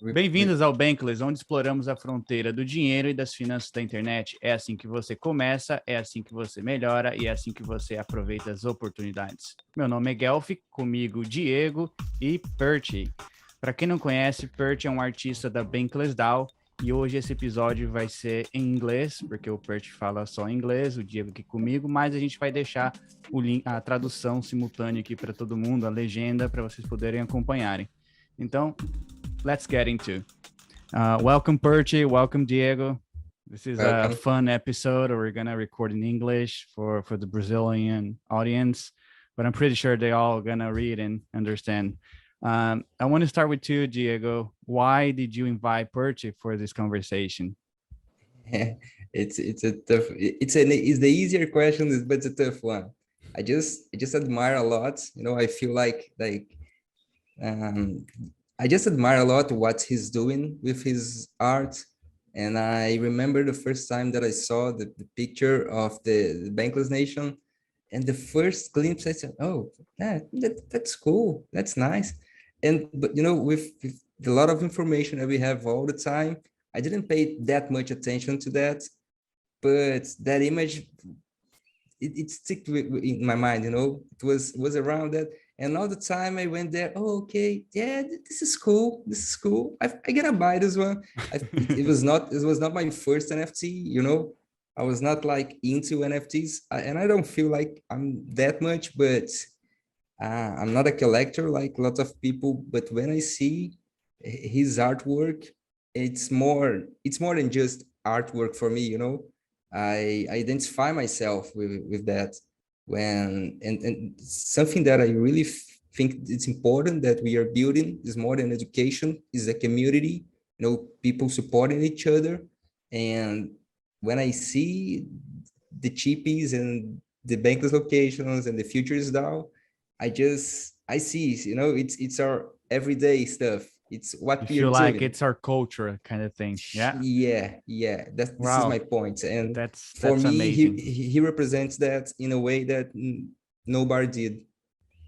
Bem-vindos ao Bankless, onde exploramos a fronteira do dinheiro e das finanças da internet. É assim que você começa, é assim que você melhora e é assim que você aproveita as oportunidades. Meu nome é Guelph, comigo Diego e Perchy. Para quem não conhece, Perchy é um artista da Bankless DAO e hoje esse episódio vai ser em inglês, porque o Perchy fala só inglês, o Diego aqui comigo, mas a gente vai deixar o link, a tradução simultânea aqui para todo mundo, a legenda, para vocês poderem acompanharem. Então, let's get into. Welcome, Perchy. Welcome, Diego. This is a fun episode. We're gonna record in English for the Brazilian audience, but I'm pretty sure they all gonna read and understand. I want to start with you, Diego. Why did you invite Perchy for this conversation? It's the easier question, but it's a tough one. I just admire a lot. You know, I feel like I just admire a lot what he's doing with his art. And I remember the first time that I saw the picture of the Bankless Nation, and the first glimpse I said, oh, that's cool. That's nice. But you know, with a lot of information that we have all the time, I didn't pay that much attention to that, but that image, it stick in my mind, you know, it was around that. And all the time I went there, oh, okay, yeah, this is cool. This is cool. I gotta buy this one. It was not my first NFT, you know. I was not like into NFTs, and I don't feel like I'm that much, but I'm not a collector like lots of people. But when I see his artwork, it's more than just artwork for me, you know. I identify myself with that. And something that I really think it's important that we are building is more than education, is a community, you know, people supporting each other. And when I see the Chippis and the Bankless Locations and the Futures DAO, I see, you know, it's our everyday stuff. It's what we are doing. Like it's our culture kind of thing. Yeah. This is my point. And that's for me, amazing. He represents that in a way that nobody did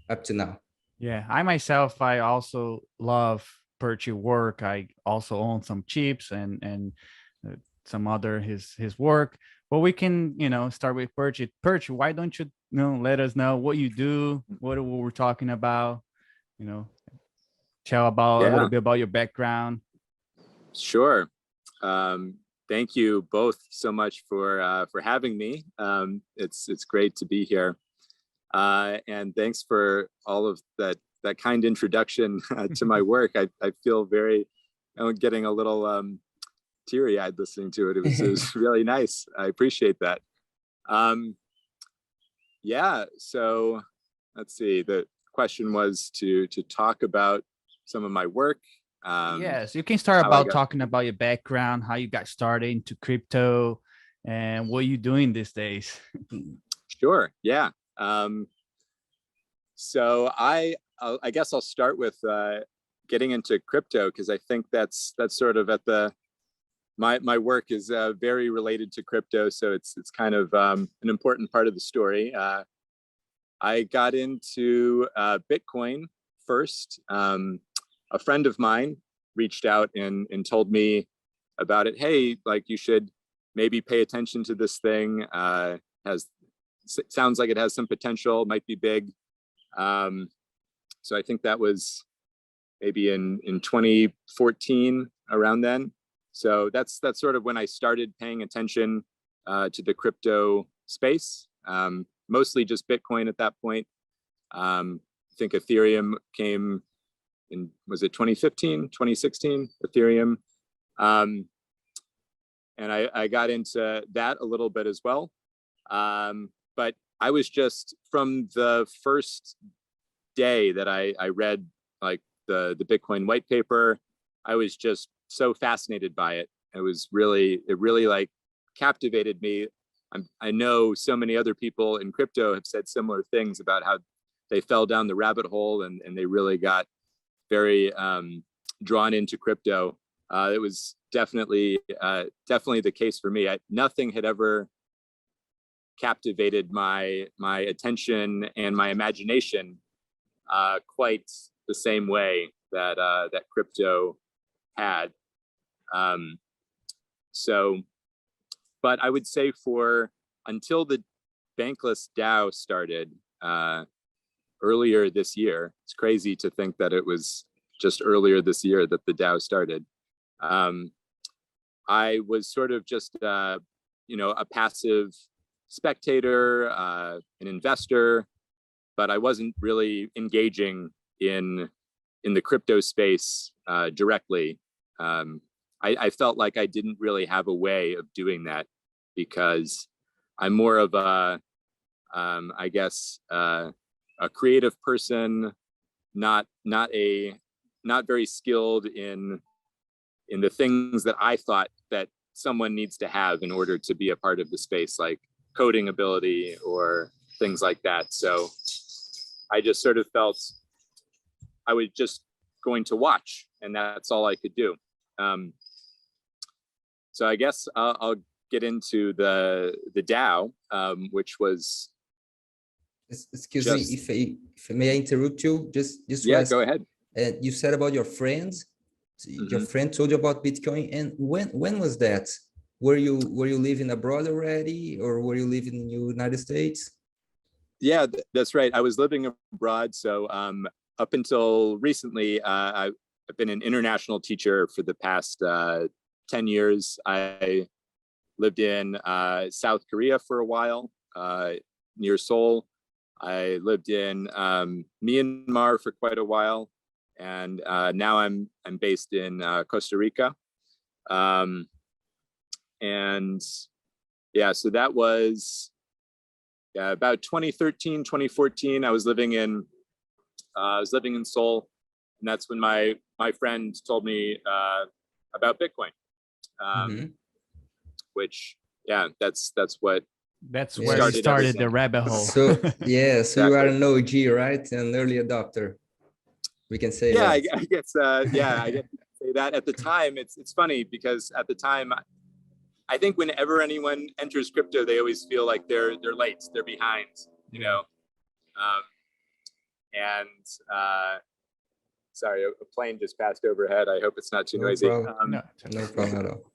up to now. Yeah, I myself, I also love Perchy work. I also own some chips and some other his work. But we can, you know, start with Perchy. Perchy, why don't you, let us know what you do, what we're talking about, you know, tell about a little bit about your background. Sure. Thank you both so much for having me. It's great to be here. And thanks for all of that kind introduction to my work. I feel getting a little teary-eyed listening to it. It was really nice. I appreciate that. So let's see. The question was to talk about some of my work. Yes, you can start about talking about your background, how you got started into crypto, and what you're doing these days. Sure. Yeah. So I guess I'll start with getting into crypto, because I think that's sort of at my work is very related to crypto, so it's kind of an important part of the story. I got into Bitcoin first. A friend of mine reached out and told me about it. Hey, like, you should maybe pay attention to this thing. Sounds like it has some potential, might be big. So I think that was maybe in 2014, around then. So that's sort of when I started paying attention to the crypto space. Mostly just Bitcoin at that point. I think Ethereum came in, was it 2015, 2016, Ethereum. And I got into that a little bit as well. But I was just, from the first day that I read like the Bitcoin white paper, I was just so fascinated by it. It really like captivated me. I know so many other people in crypto have said similar things about how they fell down the rabbit hole and they really got very drawn into crypto. It was definitely the case for me. Nothing had ever captivated my attention and my imagination quite the same way that crypto had. But I would say until the Bankless DAO started earlier this year, it's crazy to think that it was just earlier this year that the DAO started. I was sort of just, a passive spectator, an investor, but I wasn't really engaging in the crypto space directly. I felt like I didn't really have a way of doing that because I'm more of a creative person, not very skilled in the things that I thought that someone needs to have in order to be a part of the space, like coding ability or things like that. So I just sort of felt I was just going to watch, and that's all I could do. So I guess I'll get into the DAO, which was. Excuse me, if I may interrupt you, just yeah, go ahead. You said about your friends. Your friend told you about Bitcoin, and when was that? Were you living abroad already, or were you living in the United States? Yeah, that's right. I was living abroad, so up until recently, I've been an international teacher for the past 10 years. I lived in South Korea for a while, near Seoul. I lived in Myanmar for quite a while, and now I'm based in Costa Rica. And yeah, so that was about 2013, 2014. I was living in Seoul, and that's when my friend told me about Bitcoin. Which, yeah, that's where you started the rabbit hole. So yeah, so exactly. You are an OG, right? An early adopter. We can say that. I guess yeah, I get to say that. At the time, it's funny because at the time, I think whenever anyone enters crypto, they always feel like they're late, they're behind, you know. Sorry, a plane just passed overhead. I hope it's not too noisy. No problem at all.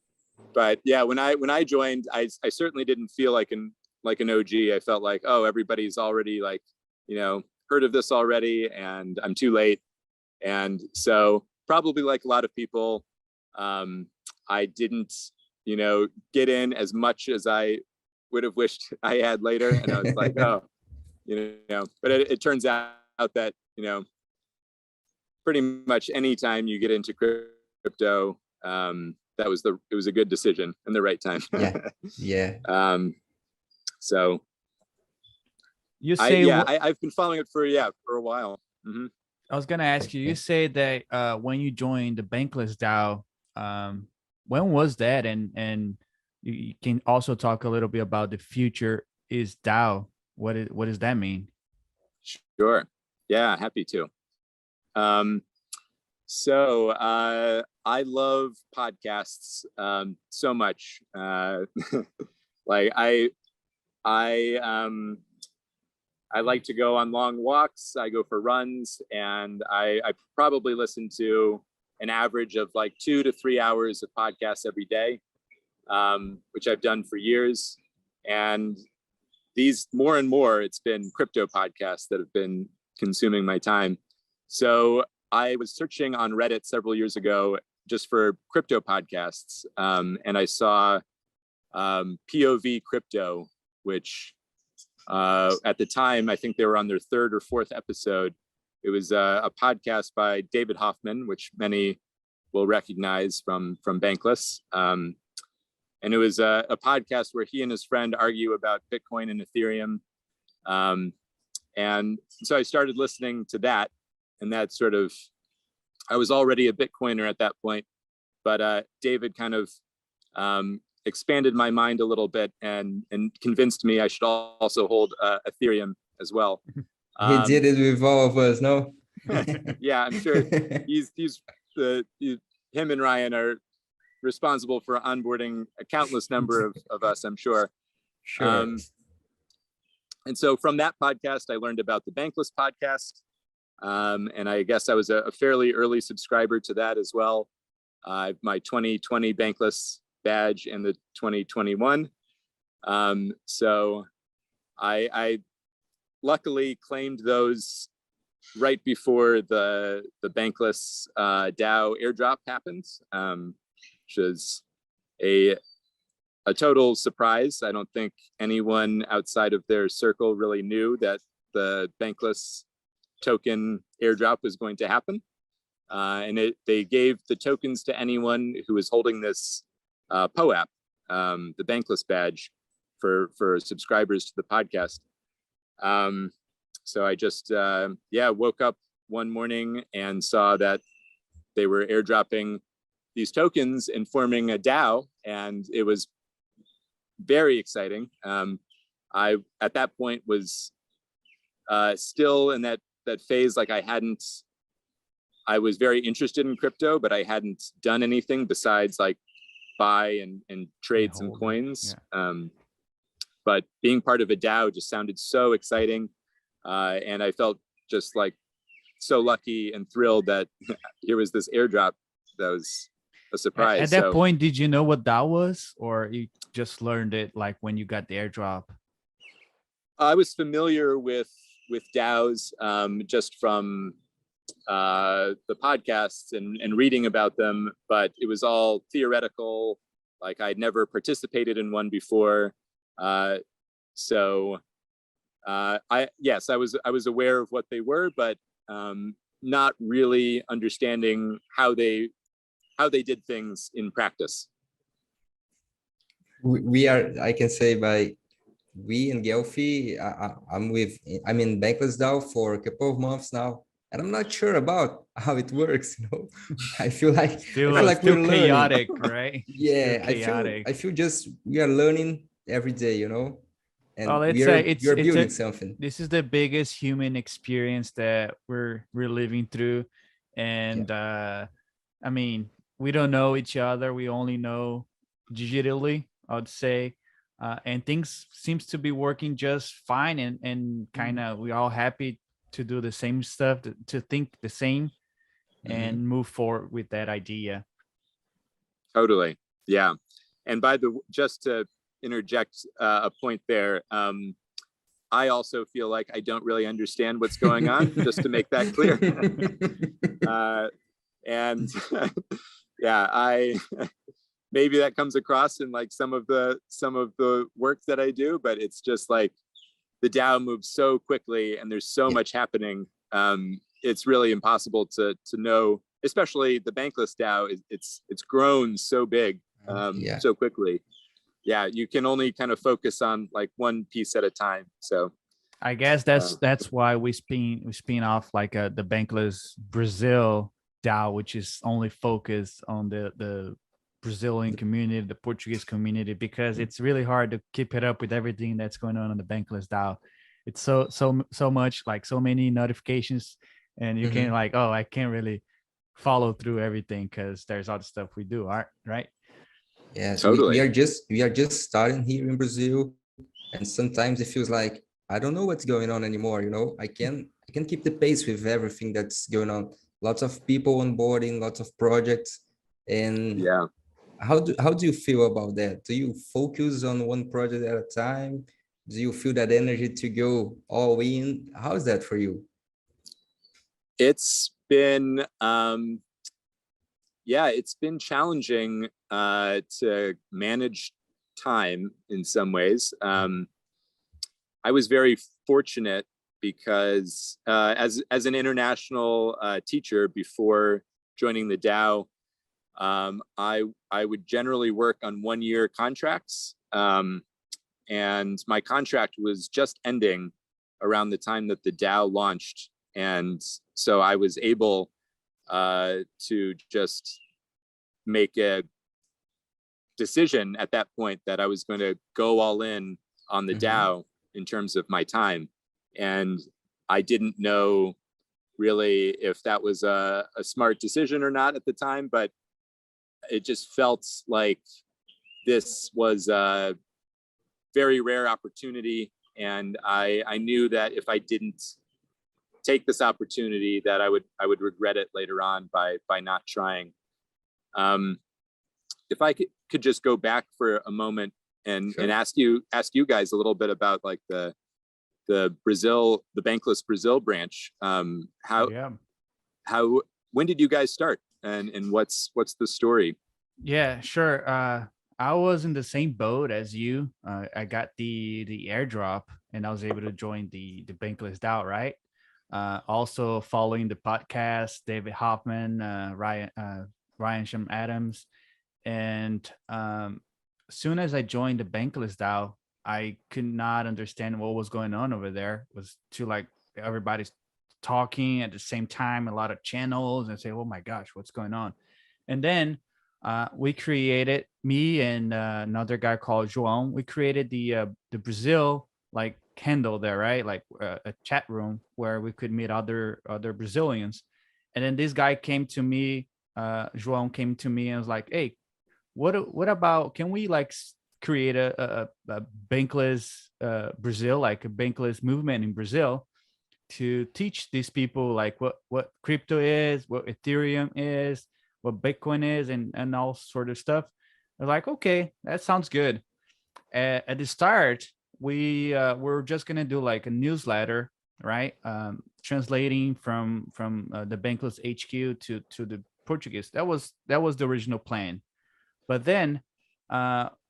But yeah, when I joined, I certainly didn't feel like an OG. I felt like, oh, everybody's already like, heard of this already, and I'm too late. And so probably like a lot of people, I didn't, get in as much as I would have wished I had later. And I was like, oh, but it turns out that, pretty much any time you get into crypto, it was a good decision and the right time. Yeah. So you say I've been following it for a while. I was gonna ask you. You say that when you joined the Bankless DAO, when was that? And you can also talk a little bit about the future is DAO. What does that mean? Sure. Yeah, happy to. So I love podcasts so much. Like I like to go on long walks. I go for runs, and I probably listen to an average of like 2 to 3 hours of podcasts every day, which I've done for years. And these more and more, it's been crypto podcasts that have been consuming my time. So I was searching on Reddit several years ago just for crypto podcasts, and I saw POV Crypto, which at the time, I think they were on their 3rd or 4th episode. It was a podcast by David Hoffman, which many will recognize from Bankless. And it was a podcast where he and his friend argue about Bitcoin and Ethereum. And so I started listening to that, and that sort of, I was already a Bitcoiner at that point, but David kind of expanded my mind a little bit and convinced me I should also hold Ethereum as well. He did it with all of us, no? Yeah, I'm sure him and Ryan are responsible for onboarding a countless number of us, I'm sure. Sure. And so from that podcast, I learned about the Bankless podcast. And I guess I was a fairly early subscriber to that as well. my 2020 Bankless badge and the 2021. So I luckily claimed those right before the Bankless DAO airdrop happened, which was a total surprise. I don't think anyone outside of their circle really knew that the Bankless token airdrop was going to happen. And they gave the tokens to anyone who was holding this POAP, the Bankless badge for subscribers to the podcast. So I just, woke up one morning and saw that they were airdropping these tokens and forming a DAO, and it was very exciting. I, at that point, was still in that phase, like I was very interested in crypto, but I hadn't done anything besides like buy and trade some coins. Yeah. But being part of a DAO just sounded so exciting. And I felt just like so lucky and thrilled that here was this airdrop that was a surprise. At that point, did you know what DAO was, or you just learned it like when you got the airdrop? I was familiar with DAOs just from the podcasts and reading about them, but it was all theoretical. Like I'd never participated in one before. I was aware of what they were, but not really understanding how they did things in practice. We are, I can say we and Gelfi, I'm in Bankless DAO for a couple of months now, and I'm not sure about how it works. I feel like we're chaotic, learning. Right? Yeah, I feel just we are learning every day, and we are building something. This is the biggest human experience that we're living through, and I mean, we don't know each other. We only know digitally, I would say. And things seems to be working just fine, and kind of we all happy to do the same stuff, to think the same, and move forward with that idea. Totally, yeah. And just to interject a point there, I also feel like I don't really understand what's going on, just to make that clear. And yeah, maybe that comes across in like some of the work that I do, but it's just like the DAO moves so quickly and there's so much happening. It's really impossible to know, especially the Bankless DAO. It's grown so big so quickly. Yeah, you can only kind of focus on like one piece at a time. So I guess that's why we spin off like the Bankless Brazil DAO, which is only focused on the Brazilian community, the Portuguese community, because it's really hard to keep it up with everything that's going on in the Bankless DAO. It's so much, like so many notifications, and you can like, I can't really follow through everything because there's other stuff we do, right? Yes, totally. we are just starting here in Brazil, and sometimes it feels like I don't know what's going on anymore. I can keep the pace with everything that's going on. Lots of people onboarding, lots of projects, and yeah. How do you feel about that? Do you focus on one project at a time? Do you feel that energy to go all in? How is that for you? It's been it's been challenging to manage time in some ways. I was very fortunate because as an international teacher before joining the DAO, I would generally work on 1-year contracts, and my contract was just ending around the time that the DAO launched, and so I was able to just make a decision at that point that I was going to go all in on the DAO in terms of my time, and I didn't know really if that was a smart decision or not at the time, but it just felt like this was a very rare opportunity. And I knew that if I didn't take this opportunity, that I would regret it later on by not trying. If I could just go back for a moment and Sure. ask you guys a little bit about like the Bankless Brazil branch. When did you guys start, and what's the story? Yeah, sure. I was in the same boat as you. I got the airdrop, and I was able to join the Bankless DAO, right? Also following the podcast, David Hoffman, Ryan Shum Adams, and as soon as I joined the Bankless DAO, I could not understand what was going on over there. It was too like everybody's talking at the same time, a lot of channels, and say, "Oh my gosh, what's going on?" And then we created, me and another guy called João. We created the Brazil like handle there, right? Like a chat room where we could meet other Brazilians. And then this guy came to me, João came to me and was like, "Hey, what about, can we like create a Bankless Brazil, like a Bankless movement in Brazil, to teach these people like what crypto is, what Ethereum is, what Bitcoin is, and all sort of stuff." I was like, okay, that sounds good. At the start, we're just gonna do like a newsletter, right? Translating from the Bankless HQ to the Portuguese. That was the original plan. But then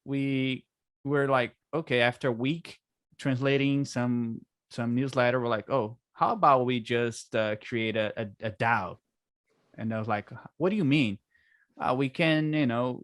we were like, okay, after a week translating some newsletter, we're like, oh, how about we just create a DAO? And I was like, what do you mean? We can,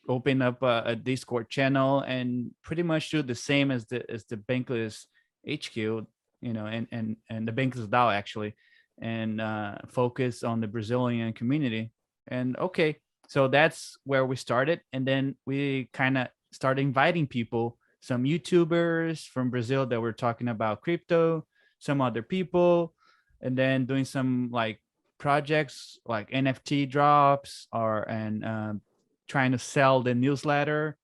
open up a Discord channel and pretty much do the same as the Bankless HQ, and the Bankless DAO actually, and focus on the Brazilian community. And okay, so that's where we started. And then we kind of started inviting people, some YouTubers from Brazil that were talking about crypto, some other people, and then doing some like projects like NFT drops and trying to sell the newsletter.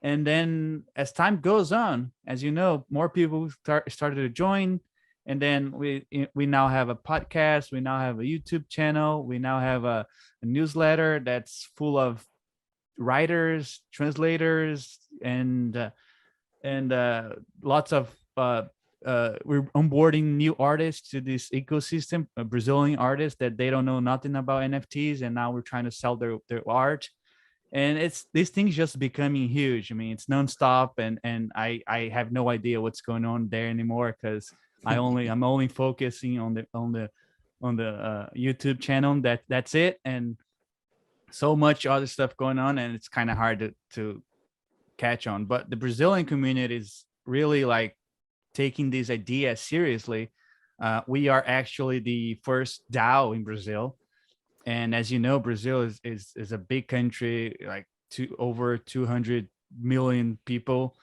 And then as time goes on, as you know, more people started to join. And then we now have a podcast, we now have a YouTube channel, we now have a newsletter that's full of writers, translators, and lots of we're onboarding new artists to this ecosystem, Brazilian artists that they don't know nothing about NFTs, and now we're trying to sell their art. And it's these things just becoming huge. I mean, it's nonstop, and I have no idea what's going on there anymore, because I'm only focusing on the YouTube channel. That's it, and so much other stuff going on, and it's kind of hard to catch on. But the Brazilian community is really like taking this idea seriously. We are actually the first DAO in Brazil. And as you know, Brazil is a big country, like over 200 million people,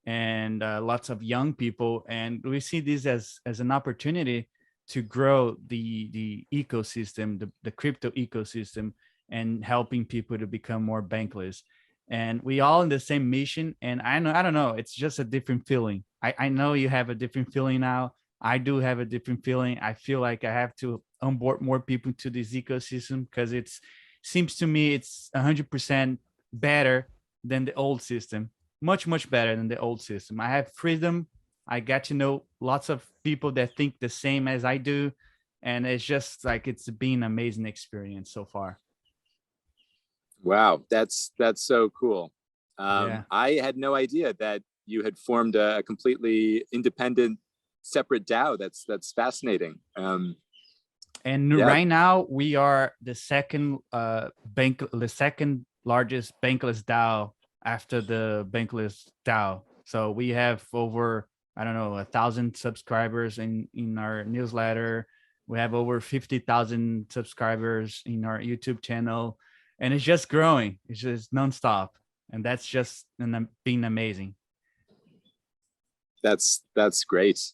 and lots of young people. And we see this as an opportunity to grow the ecosystem, the crypto ecosystem, and helping people to become more bankless. And we all in the same mission. And I don't know, it's just a different feeling. I know you have a different feeling now. I do have a different feeling. I feel like I have to onboard more people to this ecosystem, because seems to me it's 100% better than the old system. Much better than the old system. I have freedom. I get to know lots of people that think the same as I do, and it's just like it's been an amazing experience so far. Wow, that's so cool. Yeah. I had no idea that you had formed a completely independent, separate DAO. That's fascinating. And Yeah. right now we are the second largest Bankless DAO after the Bankless DAO. So we have over, I don't know, 1,000 subscribers in our newsletter. We have over 50,000 subscribers in our YouTube channel, and it's just growing. It's just nonstop, and that's just been amazing. That's great.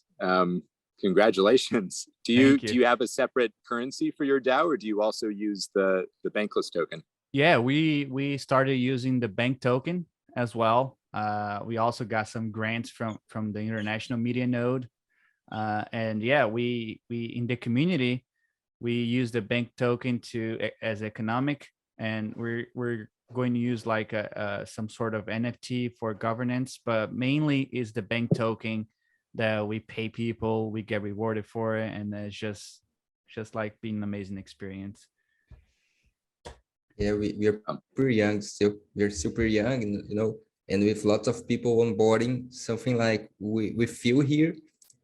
Congratulations. Do you have a separate currency for your DAO, or do you also use the Bankless token? Yeah, we started using the bank token as well. We also got some grants from the International Media Node. And yeah, we in the community, we use the bank token as economic and we're going to use like some sort of NFT for governance, but mainly is the bank token that we pay people, we get rewarded for it, and it's just like being an amazing experience. Yeah, we are pretty young still. We're super young, and and with lots of people onboarding, something like we feel here,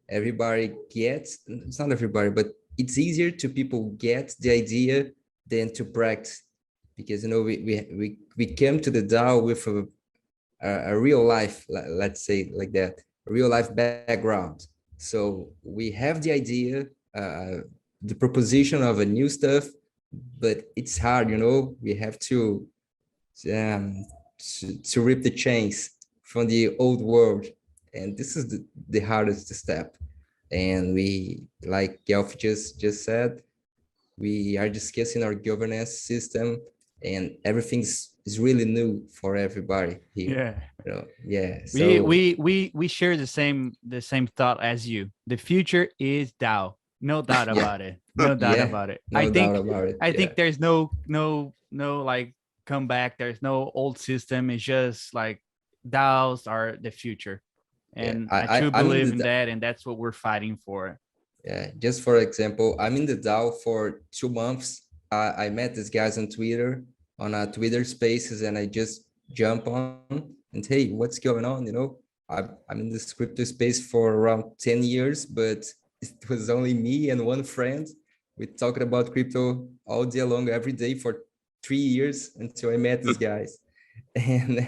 everybody gets, it's not everybody, but it's easier to people get the idea than to practice, because we came to the DAO with a real life, let's say like that, a real life background. So we have the idea, the proposition of a new stuff, but it's hard, we have um, to rip the chains from the old world, and this is the hardest step. And we, like Gelf just said, we are discussing our governance system, and everything's is really new for everybody here. Yeah. Yeah. So We share the same thought as you. The future is DAO. No doubt about it. No doubt yeah, about it. no doubt about it. I think there's no like comeback. There's no old system. It's just like DAOs are the future. And I truly believe in that, and that's what we're fighting for. Yeah, just for example, I'm in the DAO for 2 months. I met these guys on Twitter, on Twitter Spaces, and I just jump on and, hey, what's going on? I'm in this crypto space for around 10 years, but it was only me and one friend. We talked about crypto all day long, every day for 3 years until I met these guys. And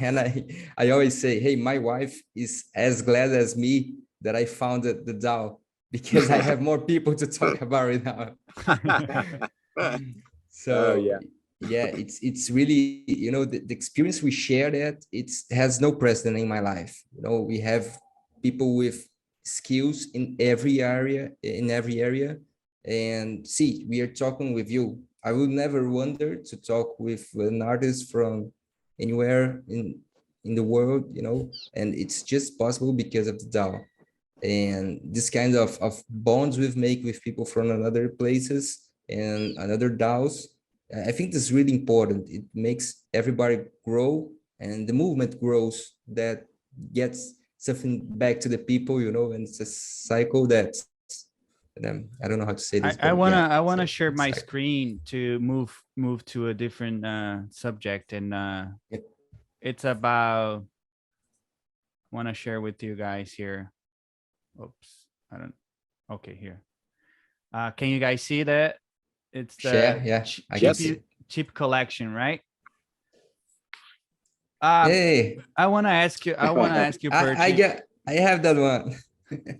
I always say, hey, my wife is as glad as me that I founded the DAO, because I have more people to talk about it now. So yeah, it's really, the experience we share, that it has no precedent in my life. We have people with skills in every area, and see, we are talking with you. I would never wonder to talk with an artist from anywhere in the world, and it's just possible because of the DAO. And this kind of bonds we make with people from another places and another DAOs, I think this is really important. It makes everybody grow, and the movement grows, that gets something back to the people, and it's a cycle that, I don't know how to say this. I wanna share my screen to move to a different subject, and it's about, want to share with you guys here. Oops, I don't. Okay, here. Can you guys see that? It's the Chippi collection, right? Hey, I want to ask you. Perchy. I have that one.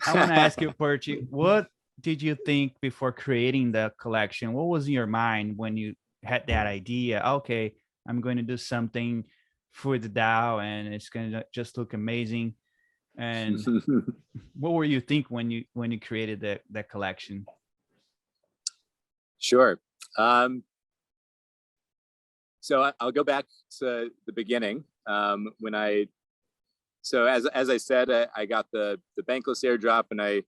I want to ask you, Perchy. What did you think before creating the collection? What was in your mind when you had that idea? Okay, I'm going to do something for the DAO, and it's going to just look amazing. And what were you think when you created that collection? Sure. So I'll go back to the beginning. So as I said, I got the Bankless airdrop, and I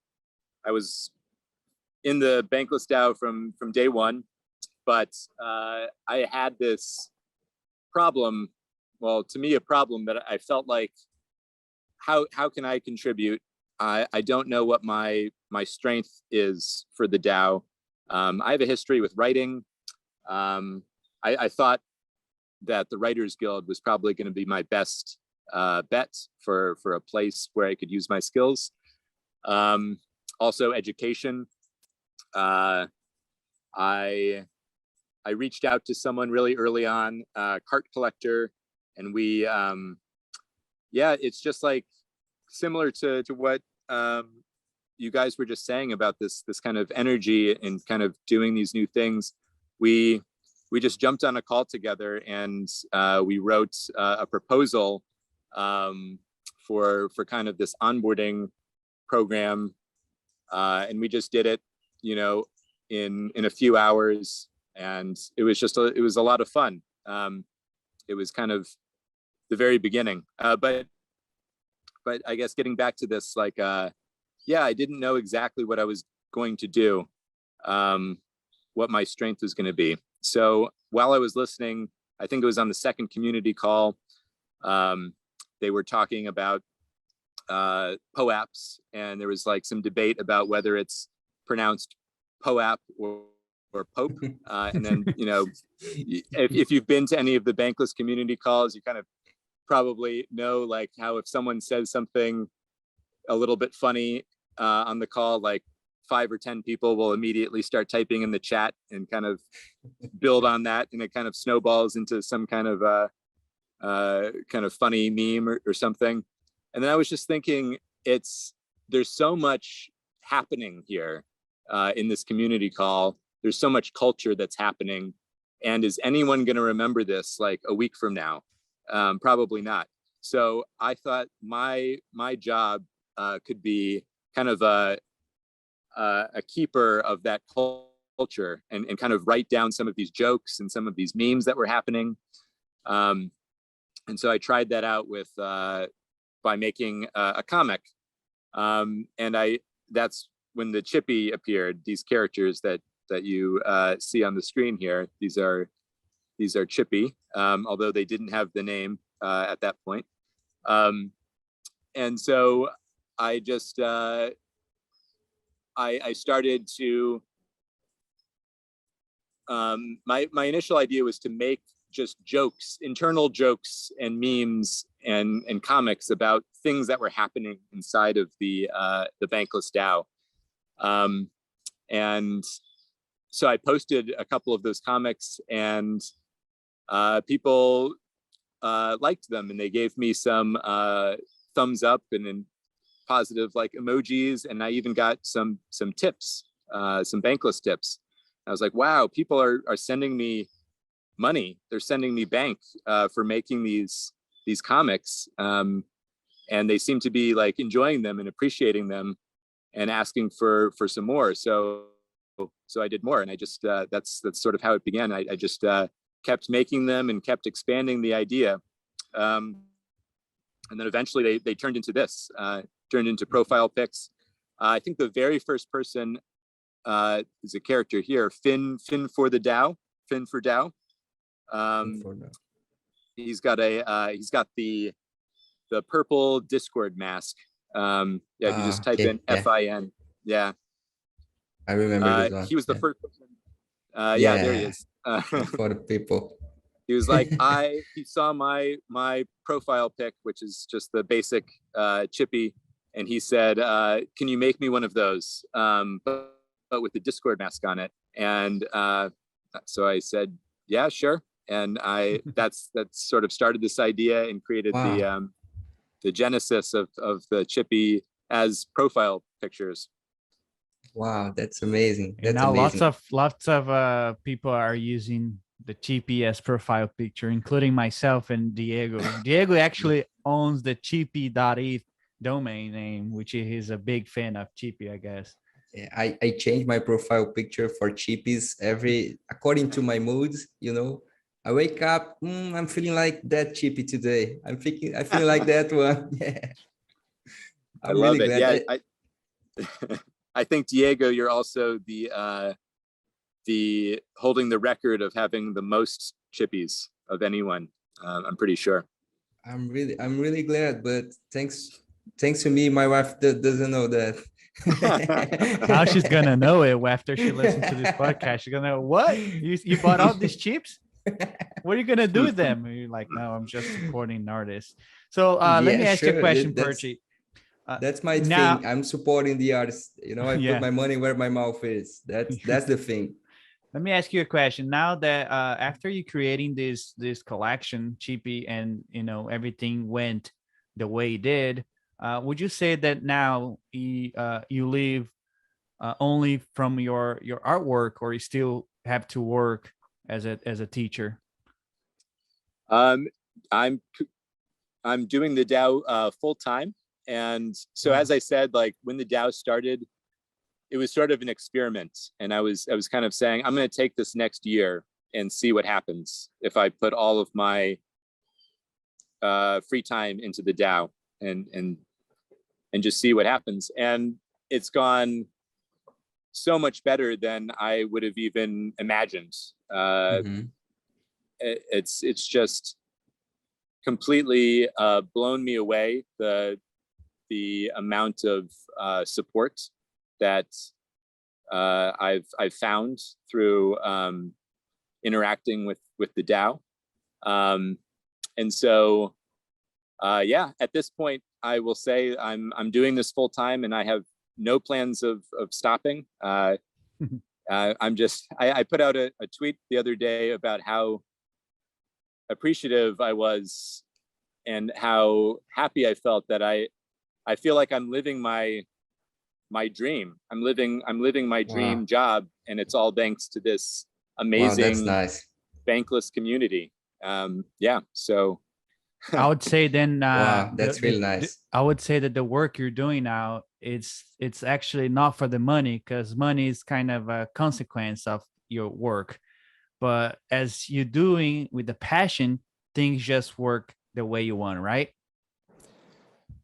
was in the Bankless DAO from day one, but I had this problem. Well, to me, a problem that I felt like, how can I contribute? I don't know what my strength is for the DAO. I have a history with writing. I thought that the Writers Guild was probably going to be my best bet for a place where I could use my skills. Also education. I reached out to someone really early on, cart collector, and we, it's just like similar to what you guys were just saying about this kind of energy and kind of doing these new things. We just jumped on a call together, and we wrote a proposal for kind of this onboarding program, and we just did it, in a few hours, and it was a lot of fun. It was kind of the very beginning, but I guess getting back to this, like, I didn't know exactly what I was going to do, what my strength was going to be. So while I was listening I think it was on the second community call. They were talking about POAPs, and there was like some debate about whether it's pronounced POAP or Pope. And then, you know, if you've been to any of the Bankless community calls, you kind of probably know like how if someone says something a little bit funny on the call, like 5 or 10 people will immediately start typing in the chat and kind of build on that, and it kind of snowballs into some kind of funny meme or something. And then I was just thinking, there's so much happening here in this community call. There's so much culture that's happening. And is anyone going to remember this like a week from now? Probably not. So I thought my job could be kind of a keeper of that culture and kind of write down some of these jokes and some of these memes that were happening. And so I tried that out with by making a comic. And that's when the Chippi appeared, these characters that you see on the screen here. These are Chippi, although they didn't have the name at that point. And so I just I started to my initial idea was to make just jokes, internal jokes and memes and comics about things that were happening inside of the Bankless DAO. And so I posted a couple of those comics, and people liked them, and they gave me some thumbs up and positive like emojis, and I even got some tips, some Bankless tips. I was like, wow, people are sending me money. They're sending me bank for making these comics, and they seem to be like enjoying them and appreciating them and asking for some more. So I did more, and I just that's sort of how it began. I just kept making them and kept expanding the idea, and then eventually they turned into this, turned into profile pics. I think the very first person is a character here, Finn for the DAO, Finn for DAO. He's got the purple Discord mask. Yeah, if you just type in FIN. Yeah, I remember this one. He was the first person. Yeah, there he is. For the people. He was like, he saw my profile pic, which is just the basic Chippi, and he said, can you make me one of those, but with the Discord mask on it? And so I said, yeah, sure. And that's sort of started this idea and created the genesis of the Chippi as profile pictures. Wow, that's amazing. That's now amazing. lots of people are using the Chippi as profile picture, including myself and Diego. Diego actually owns the Chippi.eth domain name, which he's a big fan of Chippi, I guess. Yeah, I change my profile picture for Chippis according to my moods, you know. I wake up, I'm feeling like that Chippi today. I'm feeling like that one. Yeah. I love it. Yeah, I think, Diego, you're also the holding the record of having the most Chippis of anyone. I'm pretty sure. I'm really glad, but thanks to me, my wife doesn't know that. Now she's gonna know it after she listens to this podcast. She's gonna know, what? You bought all these chips? What are you gonna do with them? And you're like, no, I'm just supporting artists. So let me ask you a question, Perchy. That's my thing. I'm supporting the artists. You know, I put my money where my mouth is. That's the thing. Let me ask you a question. Now that after you creating this collection, Chippi, and you know everything went the way it did, would you say that now you live only from your artwork, or you still have to work as a teacher? I'm doing the DAO full time. And so, as I said, like when the DAO started, it was sort of an experiment. And I was kind of saying, I'm going to take this next year and see what happens if I put all of my free time into the DAO and just see what happens. And it's gone so much better than I would have even imagined. it's just completely blown me away, the amount of support that I've found through interacting with the DAO. And so yeah, at this point, I will say I'm doing this full time, and I have no plans of stopping. I put out a tweet the other day about how appreciative I was and how happy I felt that I feel like I'm living my dream. I'm living my dream job, and it's all thanks to this amazing, that's nice, Bankless community. Yeah, so I would say then wow, that's really nice. I would say that the work you're doing now, it's actually not for the money, because money is kind of a consequence of your work. But as you're doing with the passion, things just work the way you want, right?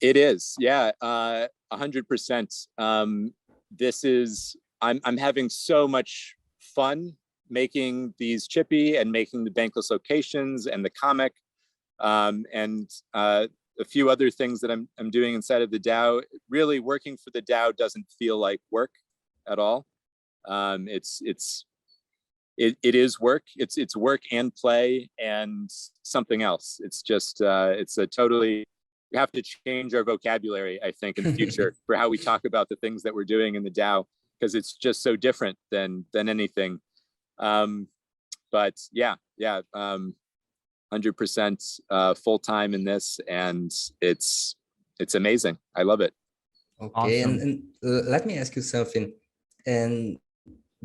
It is, yeah, 100%. This is, I'm having so much fun making these Chippi and making the Bankless Locations and the comic, and a few other things that I'm doing inside of the DAO. Really, working for the DAO doesn't feel like work at all. It is work. It's work and play and something else. It's just it's a totally, we have to change our vocabulary, I think, in the future for how we talk about the things that we're doing in the DAO, because it's just so different than anything. But yeah, 100% full time in this, and it's amazing. I love it. Okay, Awesome. and let me ask you something. And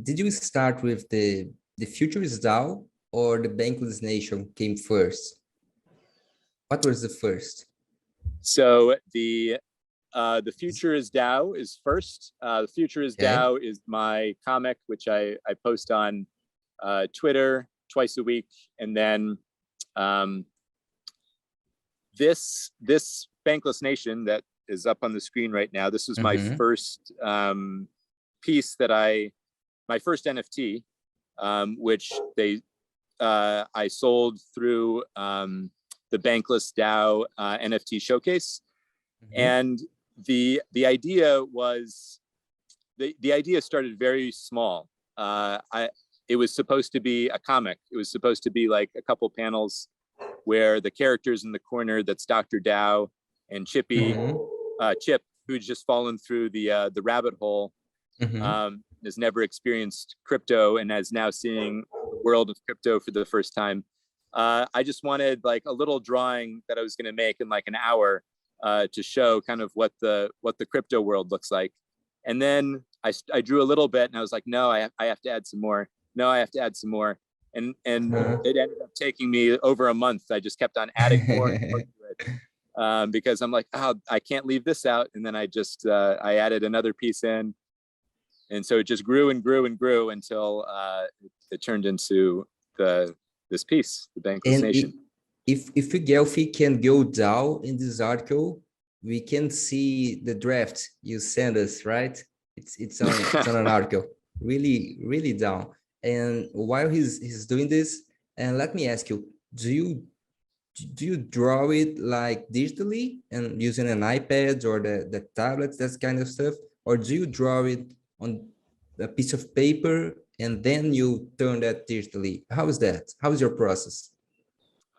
did you start with the Futures DAO or the Bankless Nation came first? What was the first? So the Futures DAO is first. The Futures DAO is my comic, which I post on Twitter twice a week, and then this Bankless Nation that is up on the screen right now. This was my first piece that my first NFT, which I sold through the Bankless DAO NFT showcase. And the idea was, the idea started very small. It was supposed to be a comic. It was supposed to be like a couple panels where the characters in the corner, that's Dr. DAO and Chippi, Chip, who'd just fallen through the rabbit hole, has never experienced crypto and is now seeing the world of crypto for the first time. I just wanted like a little drawing that I was going to make in like an hour to show kind of what the crypto world looks like. And then I drew a little bit, and I was like, no, I have to add some more. No, I have to add some more. And it ended up taking me over a month. I just kept on adding more and more to it, because I'm like, oh, I can't leave this out. And then I added another piece in. And so it just grew and grew and grew until it turned into this piece, the Bankless Nation. If Gelfi can go down in this article, we can see the draft you sent us, right? It's on an article, really down. And while he's doing this, and let me ask you, do you draw it like digitally and using an iPad or the tablets, that kind of stuff, or do you draw it on a piece of paper and then you turn that digitally? How is that? How is your process?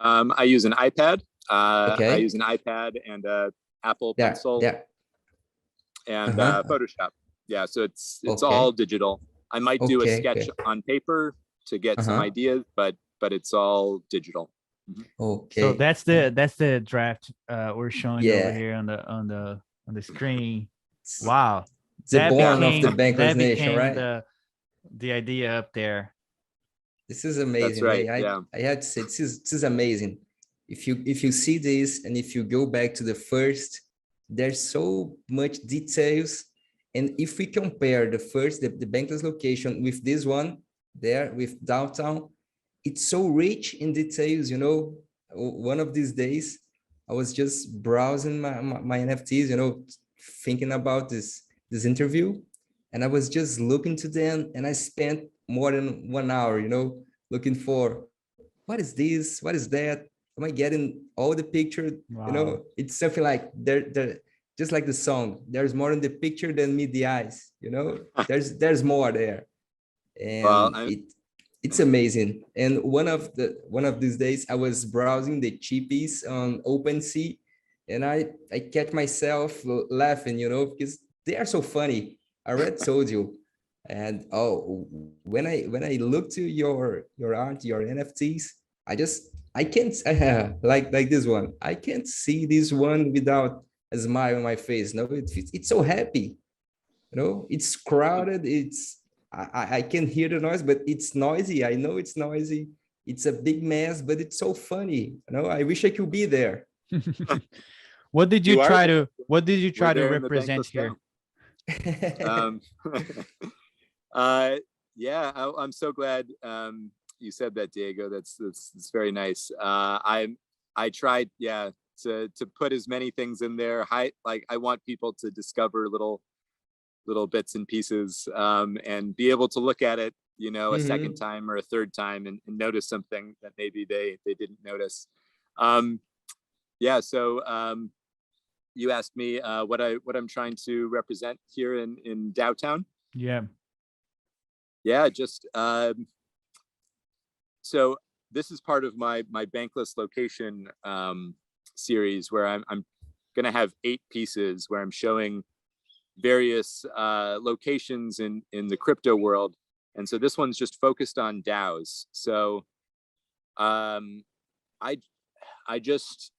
I use an iPad. Okay. I use an iPad and a Apple Pencil and Photoshop. Yeah, so it's all digital. I might do a sketch on paper to get some ideas, but it's all digital. Okay. So that's the draft we're showing over here on the screen. Wow. The born of the Bankless Nation, right? The idea up there. This is amazing. That's right. I had to say, this is amazing. If you see this, and if you go back to the first, there's so much details. And if we compare the first, the Bankless Location, with this one there with downtown, it's so rich in details. You know, one of these days I was just browsing my NFTs, you know, thinking about this interview, and I was just looking to them, and I spent more than 1 hour, you know, looking for what is this? What is that? Am I getting all the picture? Wow. You know, it's something like just like the song. There's more in the picture than meet the eyes. You know, there's more there, and Well, it's amazing. And one of these days, I was browsing the Chippis on OpenSea, and I catch myself laughing, you know, because they are so funny. I already told you. And when I look to your art, your NFTs, I can't like this one. I can't see this one without a smile on my face. No, it's so happy. You know, it's crowded. I can hear the noise, but it's noisy. I know it's noisy. It's a big mess, but it's so funny. You know, I wish I could be there. What did you try to represent here? Yeah, I'm so glad you said that, Diego. That's very nice. I tried, yeah, to put as many things in there. Like I want people to discover little bits and pieces, and be able to look at it, you know, a second time or a third time and notice something that maybe they didn't notice. Yeah, so you asked me what I'm trying to represent here in DAO Town. Yeah, just so this is part of my Bankless Location series, where I'm gonna have 8 pieces where I'm showing various locations in the crypto world. And so this one's just focused on DAOs. So I just,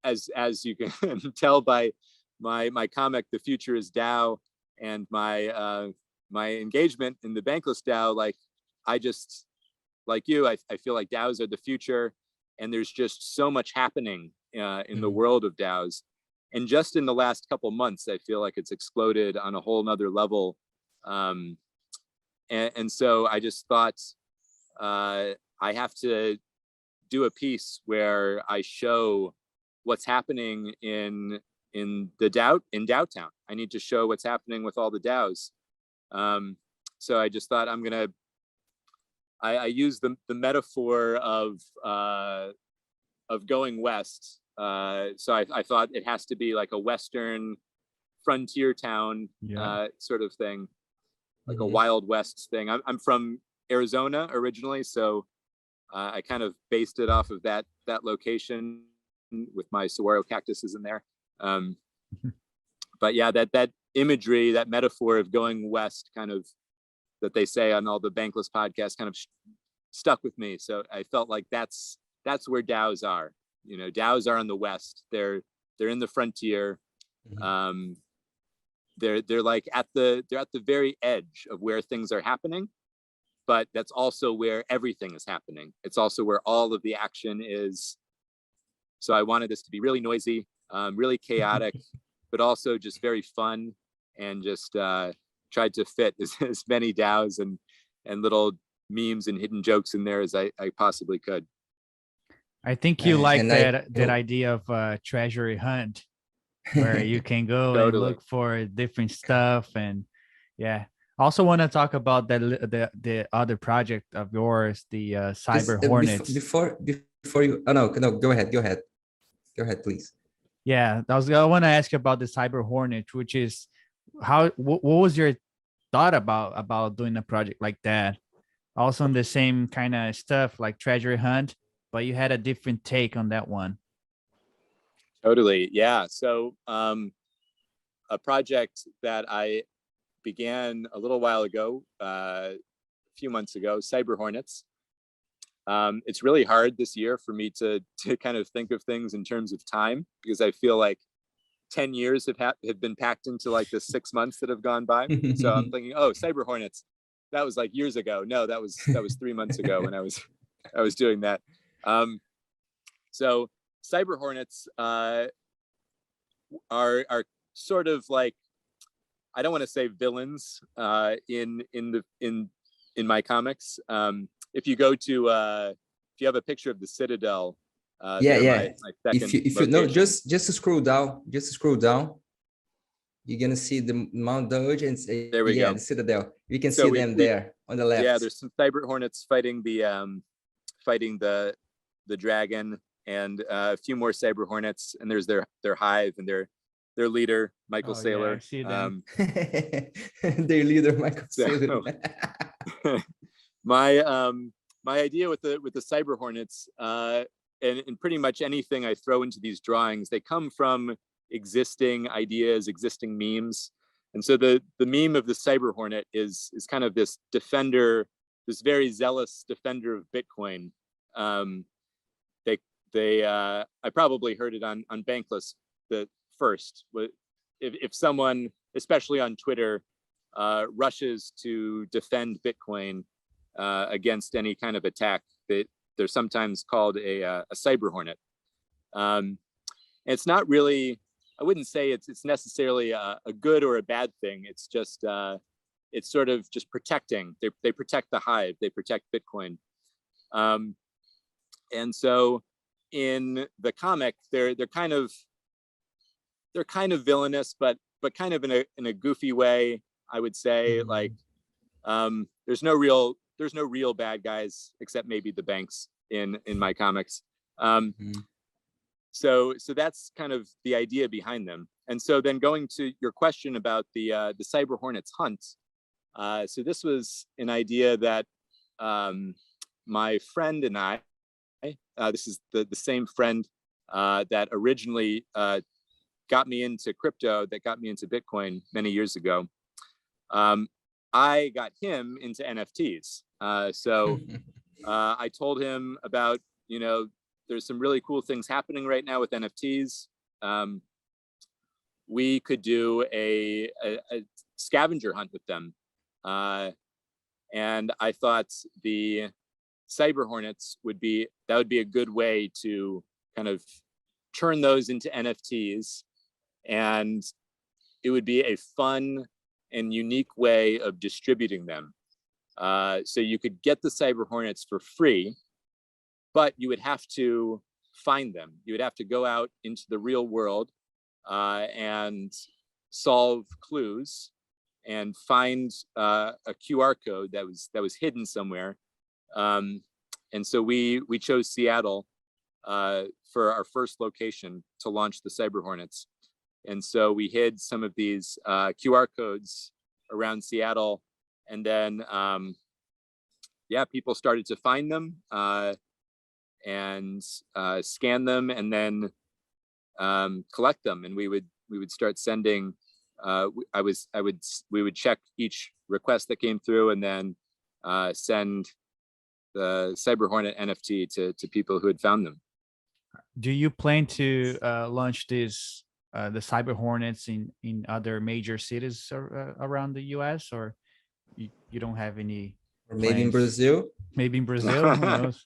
as you can tell by my comic, The Future is DAO, and my engagement in the Bankless DAO, like I just, like you, I feel like DAOs are the future, and there's just so much happening in the world of DAOs. And just in the last couple months, I feel like it's exploded on a whole nother level. And so I just thought I have to do a piece where I show what's happening in DAO Town. I need to show what's happening with all the DAOs. So I just thought I use the metaphor of going west. So I thought it has to be like a Western frontier town, sort of thing, like a Wild West thing. I'm from Arizona originally, so I kind of based it off of that location with my saguaro cactuses in there. But yeah, that imagery, that metaphor of going west, kind of, that they say on all the Bankless podcasts, kind of stuck with me. So I felt like that's where DAOs are. You know, DAOs are on the west. They're in the frontier. They're like at the very edge of where things are happening, but that's also where everything is happening. It's also where all of the action is. So I wanted this to be really noisy, really chaotic, but also just very fun, and just tried to fit as many DAOs and little memes and hidden jokes in there as I possibly could. I think you like that idea of a treasury hunt, where you can go and look for different stuff. And yeah, also want to talk about the other project of yours, the Cyber Hornets. Before you, no, go ahead, please. Yeah, I want to ask you about the Cyber Hornet, which is what was your thought about doing a project like that? Also on the same kind of stuff like treasury hunt, but you had a different take on that one. Totally, yeah. So a project that I began a little while ago, a few months ago, Cyber Hornets. It's really hard this year for me to kind of think of things in terms of time, because I feel like 10 years have been packed into like the 6 months that have gone by. So I'm thinking, oh, Cyber Hornets, that was like years ago. No, that was 3 months ago when I was doing that. So Cyber Hornets are sort of like, I don't want to say villains in my comics. If you go to if you have a picture of the Citadel, My second if you know, just scroll down, you're gonna see the Mount Doge, and there we go, the Citadel. You can see them there on the left. Yeah, there's some Cyber Hornets fighting the fighting the dragon, and a few more cyber hornets, and there's their hive and their leader, Michael Saylor. Yeah, I see them. Their leader, Michael Saylor. My idea with the cyber hornets, and pretty much anything I throw into these drawings, they come from existing ideas, existing memes. And so the meme of the cyber hornet is kind of this defender, this very zealous defender of Bitcoin. I probably heard it on Bankless first. If someone, especially on Twitter, rushes to defend Bitcoin against any kind of attack, they're sometimes called a cyber hornet. It's not really, I wouldn't say it's necessarily a good or a bad thing. It's just it's sort of just protecting. They protect the hive. They protect Bitcoin. And so in the comic, they're kind of villainous, but kind of in a goofy way, I would say. Like there's no real bad guys except maybe the banks in my comics. So that's kind of the idea behind them. And so then going to your question about the cyber hornets hunt. So this was an idea that my friend and I, this is the same friend that originally got me into crypto, that got me into Bitcoin many years ago. I got him into NFTs. So I told him about, there's some really cool things happening right now with NFTs. We could do a scavenger hunt with them. And I thought the cyber hornets would be a good way to kind of turn those into NFTs, and it would be a fun and unique way of distributing them. So you could get the cyber hornets for free, but you would have to find them. You would have to go out into the real world and solve clues and find a QR code that was hidden somewhere. And so we chose Seattle for our first location to launch the cyber hornets. And so we hid some of these QR codes around Seattle, and then people started to find them and scan them, and then collect them. And we would start sending. We would check each request that came through, and then send the cyber hornet NFT to people who had found them. Do you plan to launch this the cyber hornets in other major cities around the US, or you don't have any or maybe in Brazil? Maybe in Brazil, who knows?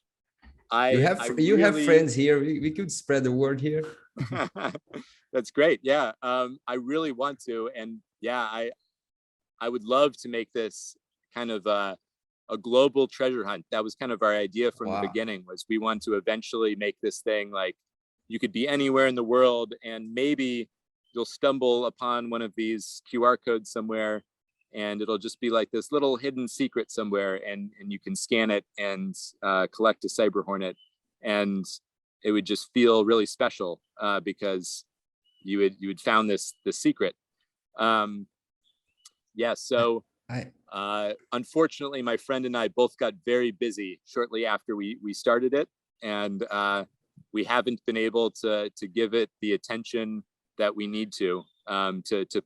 You have friends here. We could spread the word here. That's great. Yeah, I really want to, and yeah, I would love to make this kind of a global treasure hunt. That was kind of our idea from the beginning. Was we want to eventually make this thing like you could be anywhere in the world, and maybe you'll stumble upon one of these QR codes somewhere, and it'll just be like this little hidden secret somewhere, and you can scan it and collect a cyber hornet, and it would just feel really special because you would found this secret. So unfortunately, my friend and I both got very busy shortly after we started it, and we haven't been able to give it the attention that we need to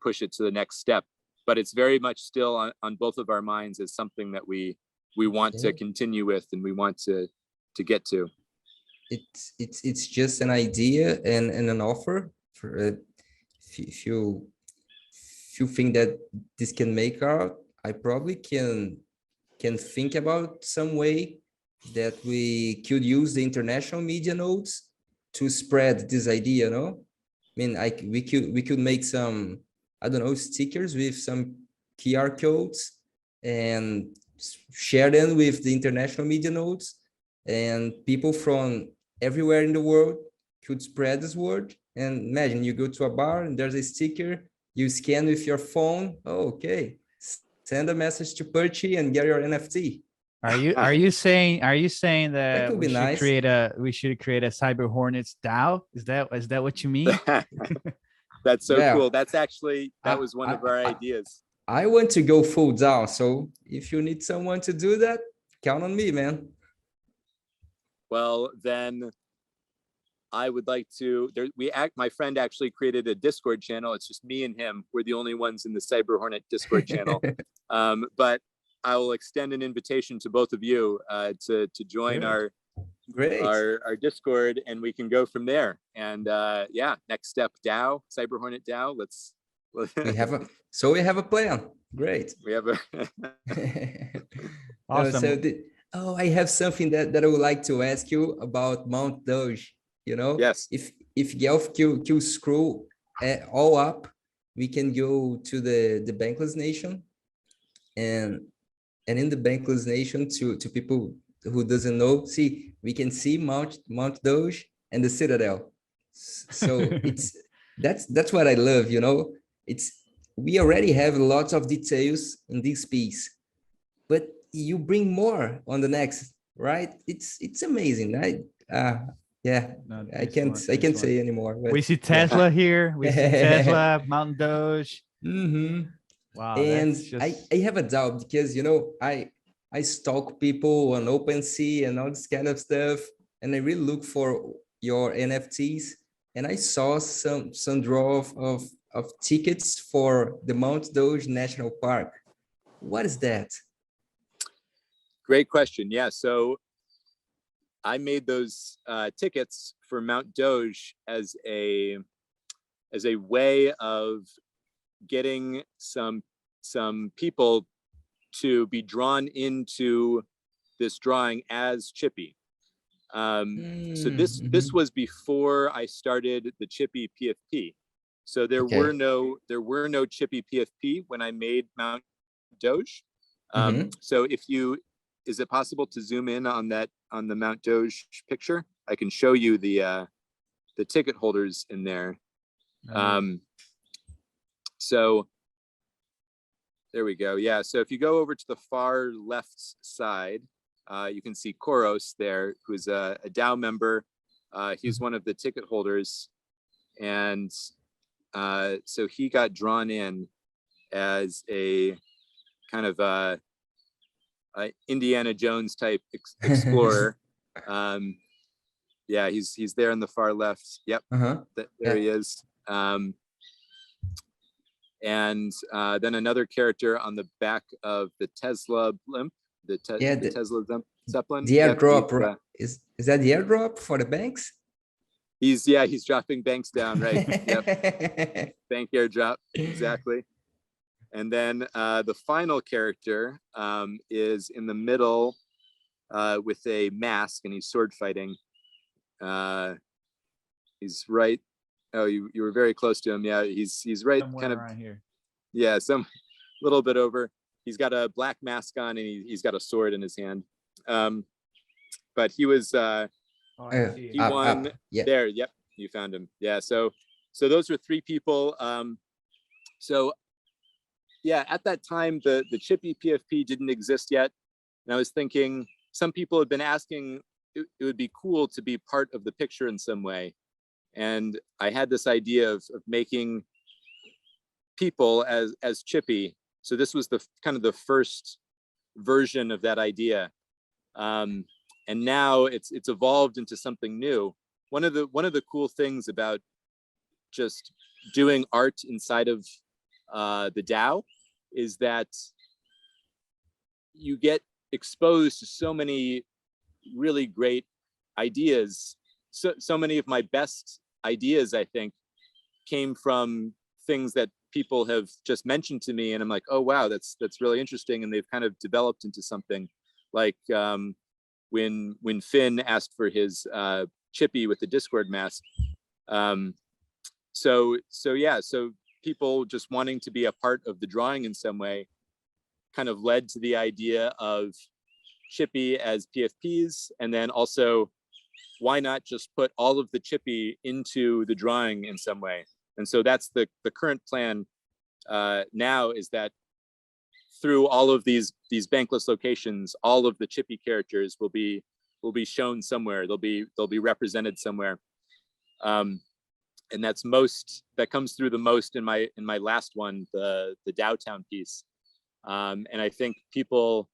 push it to the next step. But it's very much still on both of our minds as something that we want to continue with, and we want to get to. It's just an idea and an offer. For if you think that this can make out, I probably can think about some way that we could use the international media nodes to spread this idea. No, I mean, we could make some, I don't know, stickers with some QR codes and share them with the international media nodes, and people from everywhere in the world could spread this word. And imagine you go to a bar and there's a sticker, you scan with your phone. Oh, okay. Send a message to Perchy and get your NFT. Are you saying That that could we be should nice. create a Cyber Hornets DAO? Is that what you mean? That's so Yeah. cool. That's actually, that I- was one of I- our I- ideas. I want to go full down. So if you need someone to do that, count on me, man. Well, then I would like to, my friend actually created a Discord channel. It's just me and him. We're the only ones in the Cyber Hornet Discord channel. But I will extend an invitation to both of you to join Great. our Discord, and we can go from there. And yeah, next step DAO, Cyber Hornet DAO. we have a plan. Great. We have a Awesome. I have something that I would like to ask you about Mount Doge. You know, yes. If Guelph can scroll all up, we can go to the Bankless Nation, and in the Bankless Nation, to people who doesn't know, see, we can see Mount Doge and the Citadel. So that's what I love. You know, we already have lots of details in this piece, but you bring more on the next, right? It's amazing, right? Yeah, No, I can't say anymore. But we see Tesla here. We see Tesla, Mountain Doge. Wow, And that's just... I have a doubt because, you know, I stalk people on OpenSea and all this kind of stuff, and I really look for your NFTs, and I saw some draw of tickets for the Mount Doge National Park. What is that? Great question. Yeah, so I made those tickets for Mount Doge as a way of getting some people to be drawn into this drawing as Chippi. So this was before I started the Chippi PFP. So there were no Chippi PFP when I made Mount Doge. So is it possible to zoom in on the Mount Doge picture? I can show you the ticket holders in there. So there we go. Yeah. So if you go over to the far left side, you can see Koros there, who's a DAO member. He's one of the ticket holders. And so he got drawn in as a kind of Indiana Jones type explorer. Yeah, he's there on the far left. Yep, there he is. And then another character on the back of the Tesla blimp, the Tesla Zeppelin. The airdrop, is that the airdrop for the banks? He's dropping banks down, right? Yep. Bank airdrop, exactly. And then the final character is in the middle with a mask, and he's sword fighting. He's right. Oh, you were very close to him. Yeah, he's right. Somewhere kind of around here. Yeah, some little bit over. He's got a black mask on, and he's got a sword in his hand. But he was he won there. Yep, you found him. Yeah, so those were three people. So yeah, at that time the Chippi PFP didn't exist yet, and I was thinking some people had been asking it would be cool to be part of the picture in some way, and I had this idea of making people as Chippi. So this was the kind of the first version of that idea, and now it's evolved into something new. One of the cool things about just doing art inside of the DAO is that you get exposed to so many really great ideas. So many of my best ideas, I think, came from things that people have just mentioned to me, and I'm like, oh wow, that's really interesting, and they've kind of developed into something. Like when Finn asked for his Chippi with the Discord mask. So people just wanting to be a part of the drawing in some way kind of led to the idea of Chippi as PFPs, and then also why not just put all of the Chippi into the drawing in some way. And so that's the current plan now, is that through all of these Bankless locations, all of the Chippi characters will be shown somewhere. They'll be represented somewhere. And that comes through the most in my last one, the DAO Town piece. And I think people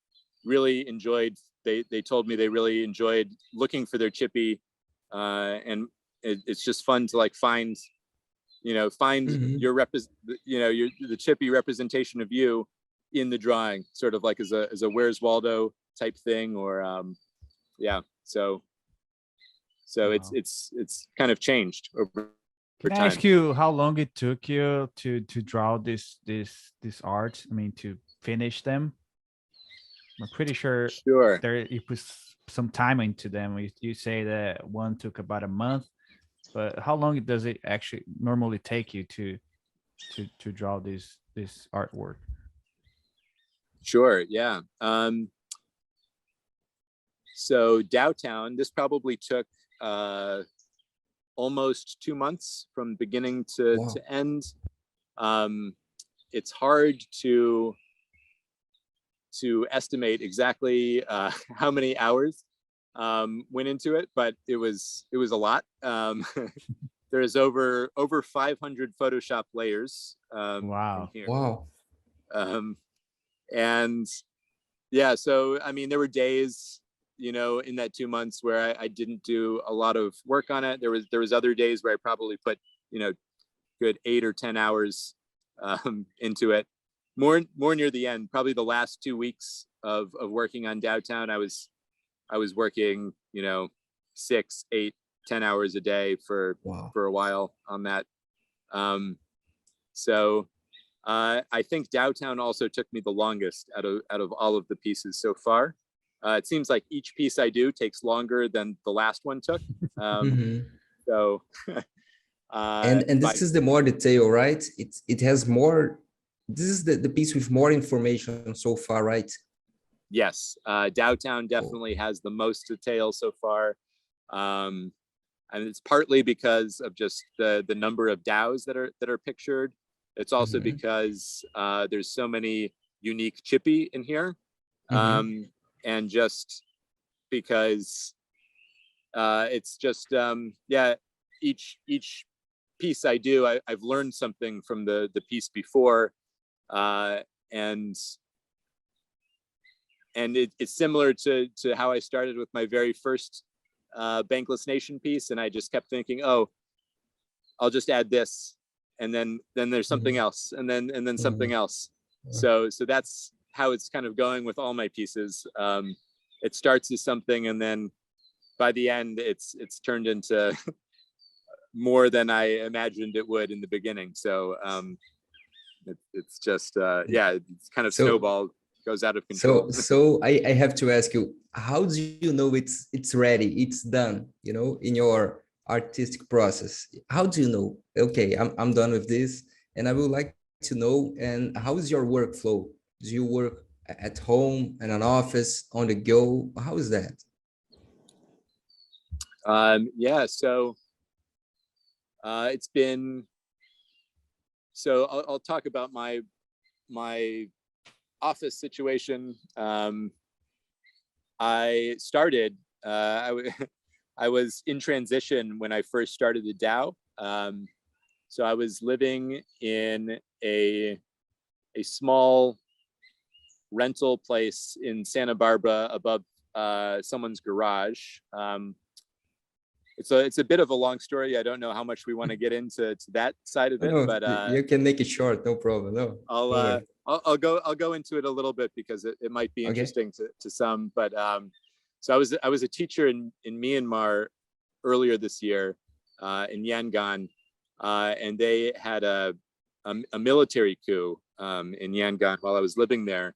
really enjoyed, they told me they really enjoyed looking for their Chippi. And it's just fun to like find your the Chippi representation of you in the drawing, sort of like as a Where's Waldo type thing, or yeah. So Wow. it's kind of changed over Can I time. ask you how long it took you to draw this art? I mean, to finish them? I'm pretty sure Sure. you put some time into them. You say that one took about a month, but how long does it actually normally take you to draw this artwork? Sure. Yeah. So DAO Town, this probably took almost 2 months from beginning to end. It's hard to estimate exactly how many hours went into it, but it was a lot. There's over 500 Photoshop layers Wow. in here. Wow. And yeah, so I mean, there were days, in that 2 months where I didn't do a lot of work on it. There was other days where I probably put, good 8 or 10 hours into it. More near the end, probably the last 2 weeks of working on DAO Town, I was working, 6, 8, 10 hours a day for a while on that. So I think DAO Town also took me the longest out of all of the pieces so far. It seems like each piece I do takes longer than the last one took. So, and this is the more detail, right? It has more. This is the piece with more information so far, right? Yes, DAO Town definitely has the most detail so far, and it's partly because of just the number of DAOs that are pictured. It's also because there's so many unique Chippi in here. And just because it's just each piece I do, I've learned something from the piece before, and it's similar to how I started with my very first Bankless Nation piece, and I just kept thinking, oh, I'll just add this, and then there's something else, and then something else. So that's how it's kind of going with all my pieces. It starts as something, and then by the end, it's turned into more than I imagined it would in the beginning. So it's just it's kind of snowballed, goes out of control. So I have to ask you, how do you know it's ready, it's done? In your artistic process, how do you know? Okay, I'm done with this, and I would like to know. And how is your workflow? Do you work at home, in an office, on the go? How is that? So it's been. So I'll talk about my office situation. I started. I was in transition when I first started the DAO. So I was living in a small rental place in Santa Barbara above someone's garage. It's a bit of a long story. I don't know how much we want to get into that side of it, but you can make it short, no problem. No, I'll go into it a little bit because it might be interesting to some. But so I was a teacher in Myanmar earlier this year in Yangon, and they had a military coup in Yangon while I was living there.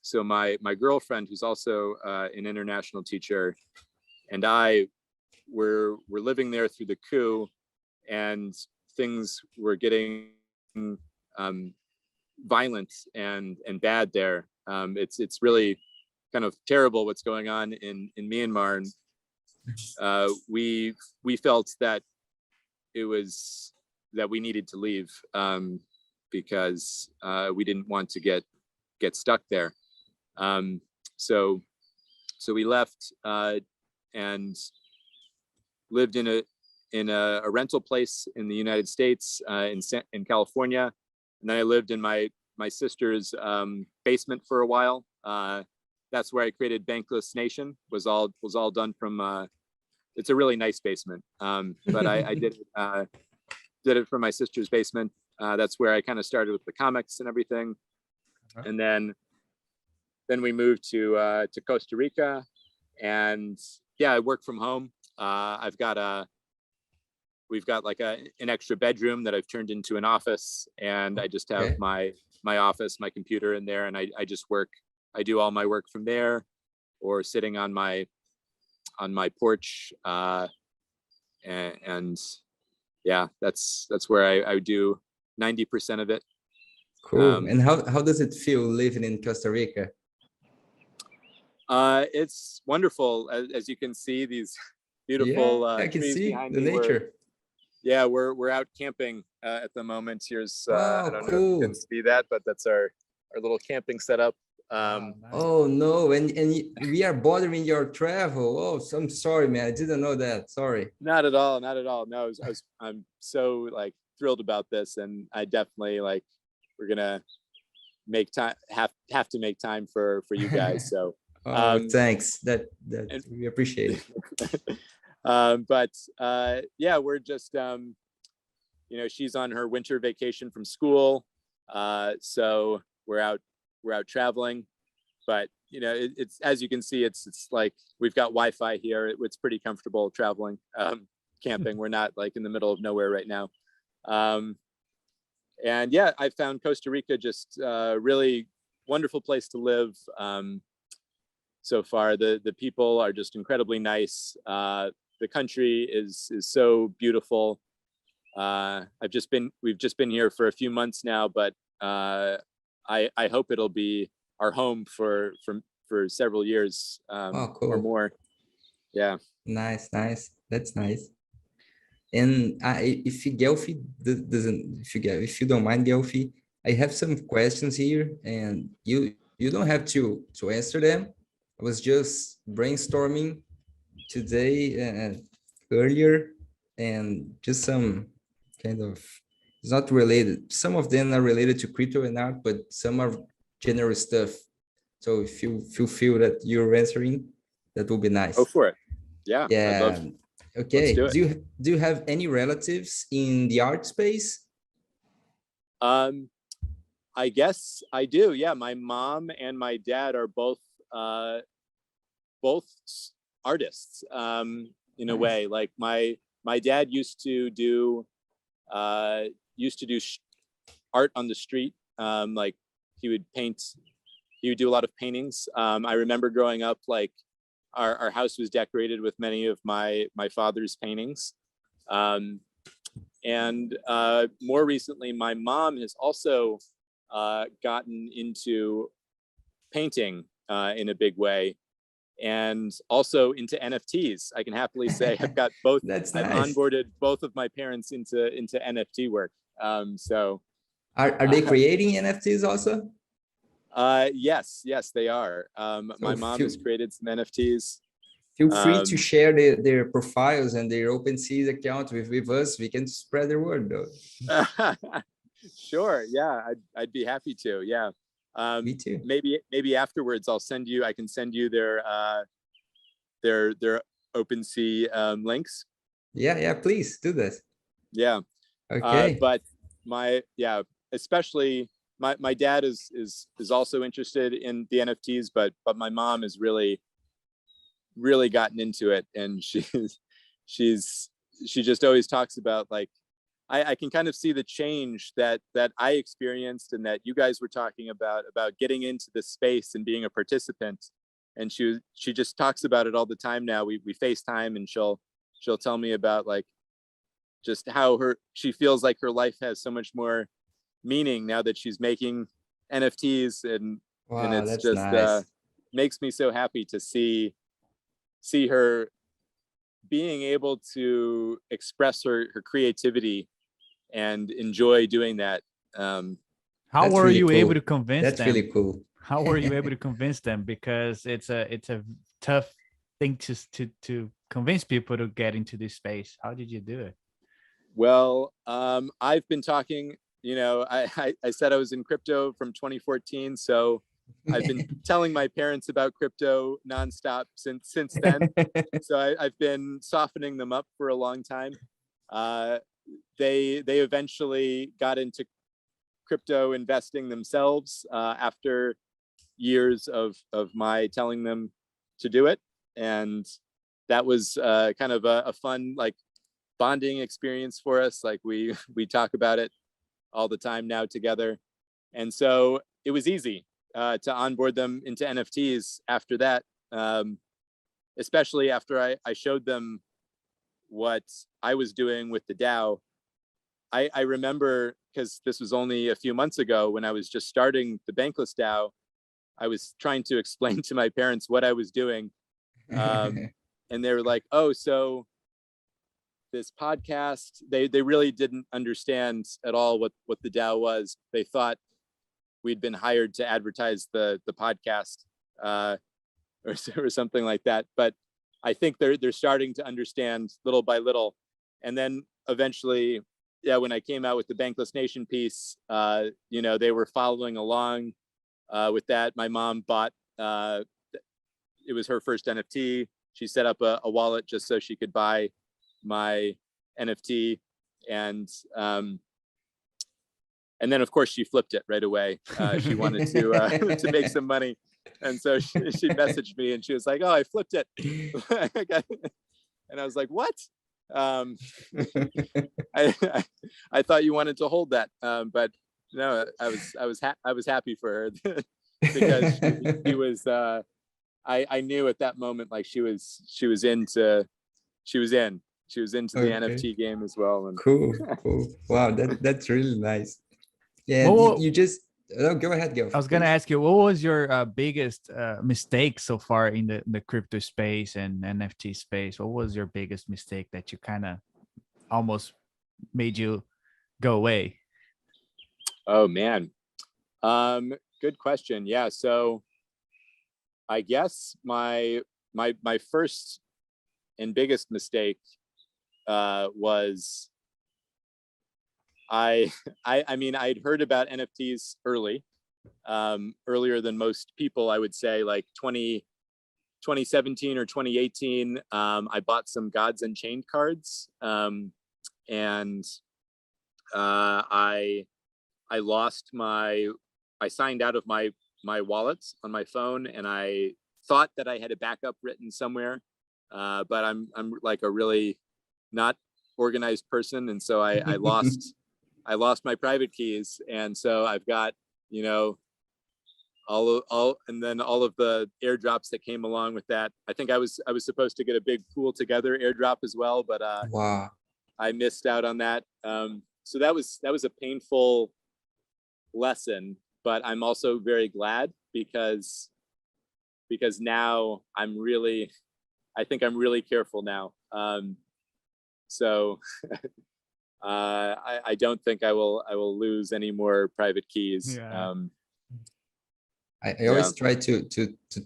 So my girlfriend, who's also an international teacher, and I were living there through the coup, and things were getting violent and bad there. It's really kind of terrible what's going on in Myanmar, and we felt that we needed to leave because we didn't want to get get stuck there. So we left and lived in a rental place in the United States, in California, and then I lived in my sister's basement for a while. That's where I created Bankless Nation. Was all done from. It's a really nice basement, but I did it from my sister's basement. That's where I kind of started with the comics and everything, and then we moved to Costa Rica, and yeah, I work from home. We've got like an extra bedroom that I've turned into an office, and I just have my office, my computer in there, and I just work. I do all my work from there, or sitting on my porch, and yeah, that's where I do 90% of it. Cool. And how does it feel living in Costa Rica? It's wonderful, as you can see these beautiful I can trees see behind the me. nature. We're out camping at the moment. Here's I don't know if you can see that, but that's our little camping setup. Nice. Oh no, and we are bothering your travel. Oh, so I'm sorry, man. I didn't know that. Sorry. Not at all. No, I'm so like thrilled about this, and I definitely we're gonna make time. Have to make time for you guys. So. Thanks. That we appreciate it. But yeah, we're just she's on her winter vacation from school, so we're out traveling. But it's as you can see, it's like we've got Wi-Fi here. It's pretty comfortable traveling, camping. We're not like in the middle of nowhere right now. And yeah, I found Costa Rica just a really wonderful place to live. So far, the people are just incredibly nice. The country is so beautiful. We've just been here for a few months now, but I hope it'll be our home for several years cool. or more. Yeah. Nice. That's nice. And if you don't mind, Gelfi, I have some questions here, and you don't have to answer them. I was just brainstorming today earlier, and just some kind of, it's not related. Some of them are related to crypto and art, but some are general stuff. So if you feel that you're answering, that will be nice. Go for it. Yeah. Yeah. Okay. Let's do it. Do you have any relatives in the art space? I guess I do. Yeah. My mom and my dad are both artists, in a way. Like my dad used to do art on the street. Like he would do a lot of paintings. I remember growing up, like our house was decorated with many of my father's paintings. And more recently, my mom has also gotten into painting in a big way, and also into NFTs. I can happily say I've got both. That's I've nice. onboarded both of my parents into NFT work. So are they creating NFTs also? Yes, they are. My mom has created some NFTs. Feel free to share their profiles and their OpenSea account with us. We can spread the word, though. Sure. Yeah, I'd be happy to. Yeah. Me too. Maybe afterwards I can send you their OpenSea links. Yeah, please do this. Yeah. Okay. But especially my dad is also interested in the NFTs, but my mom has really gotten into it, and she just always talks about, like, I can kind of see the change that I experienced and that you guys were talking about getting into this space and being a participant. And she just talks about it all the time now. We FaceTime, and she'll tell me about, like, just how she feels like her life has so much more meaning now that she's making NFTs, and it's just nice. Makes me so happy to see her being able to express her creativity and enjoy doing that. How were you able to convince them? That's really cool. How were you able to convince them? Because it's a tough thing to convince people to get into this space. How did you do it? Well, I've been talking, I said I was in crypto from 2014. So I've been telling my parents about crypto nonstop since then. So I've been softening them up for a long time. They eventually got into crypto investing themselves after years of my telling them to do it. And that was kind of a fun, like, bonding experience for us. Like we talk about it all the time now together. And so it was easy to onboard them into NFTs after that, especially after I showed them what I was doing with the DAO. I remember, because this was only a few months ago when I was just starting the Bankless DAO, I was trying to explain to my parents what I was doing. And they were like, oh, so this podcast, they really didn't understand at all what the DAO was. They thought we'd been hired to advertise the podcast or something like that. But I think they're starting to understand little by little. And then eventually, yeah, when I came out with the Bankless Nation piece, they were following along with that. My mom bought, it was her first NFT. She set up a wallet just so she could buy my NFT, and then of course she flipped it right away. She wanted to make some money, and so she messaged me and she was like, "Oh, I flipped it," and I was like, "What?" I thought you wanted to hold that, but no, I was happy for her because she was. I knew at that moment, like she was into the NFT game as well. And Cool. Wow, that's really nice. Yeah, Well, you just go ahead, go. I was gonna ask you, what was your biggest mistake so far in the crypto space and NFT space? What was your biggest mistake that you kind of almost made you go away? Oh man, good question. Yeah, so I guess my first and biggest mistake was I mean, I'd heard about NFTs earlier than most people. I would say like 2017 or 2018. I bought some Gods Unchained cards, and I signed out of my wallets on my phone, and I thought that I had a backup written somewhere, but I'm like a really not organized person, and so I lost my private keys, and so I've got all and then all of the airdrops that came along with that. I think I was supposed to get a big pool together airdrop as well, but Wow. I missed out on that. So that was a painful lesson, but I'm also very glad because now I think I'm really careful now. So I don't think I will lose any more private keys. Yeah. I always try to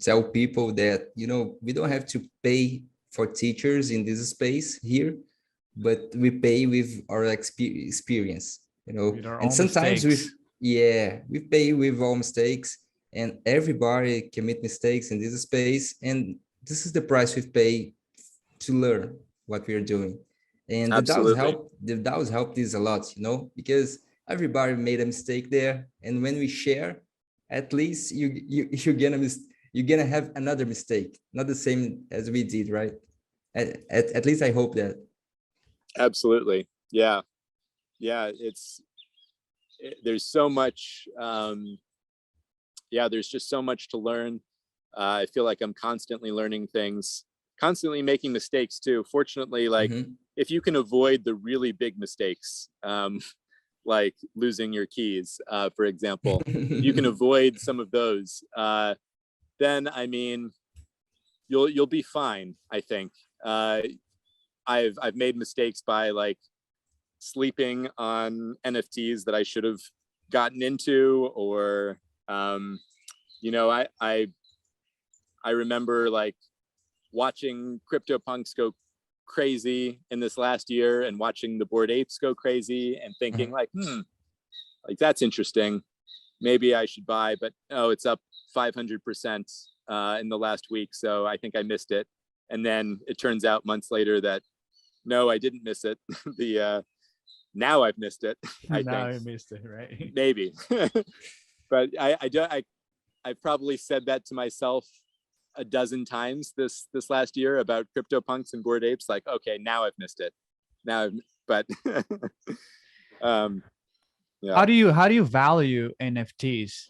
tell people that, we don't have to pay for teachers in this space here, but we pay with our experience, With our and own sometimes mistakes. we pay with all mistakes, and everybody commit mistakes in this space. And this is the price we pay to learn what we are doing. And Absolutely. the DAOs help this a lot, because everybody made a mistake there. And when we share, at least you're gonna have another mistake, not the same as we did, right? At least I hope that. Absolutely. Yeah. There's so much. There's just so much to learn. I feel like I'm constantly learning things, constantly making mistakes too. Fortunately, like if you can avoid the really big mistakes, like losing your keys, for example, you can avoid some of those, then I mean, you'll be fine. I think I've made mistakes by like sleeping on NFTs that I should have gotten into, or I remember like watching CryptoPunks go crazy in this last year and watching the Bored Apes go crazy and thinking like that's interesting. Maybe I should buy, but it's up 500% in the last week. So I think I missed it. And then it turns out months later that no, I didn't miss it. Now I've missed it. I missed it, right? Maybe. But I've probably said that to myself a dozen times this last year about CryptoPunks and Bored Apes. Like, okay, now I've missed it. But yeah. How do you value NFTs?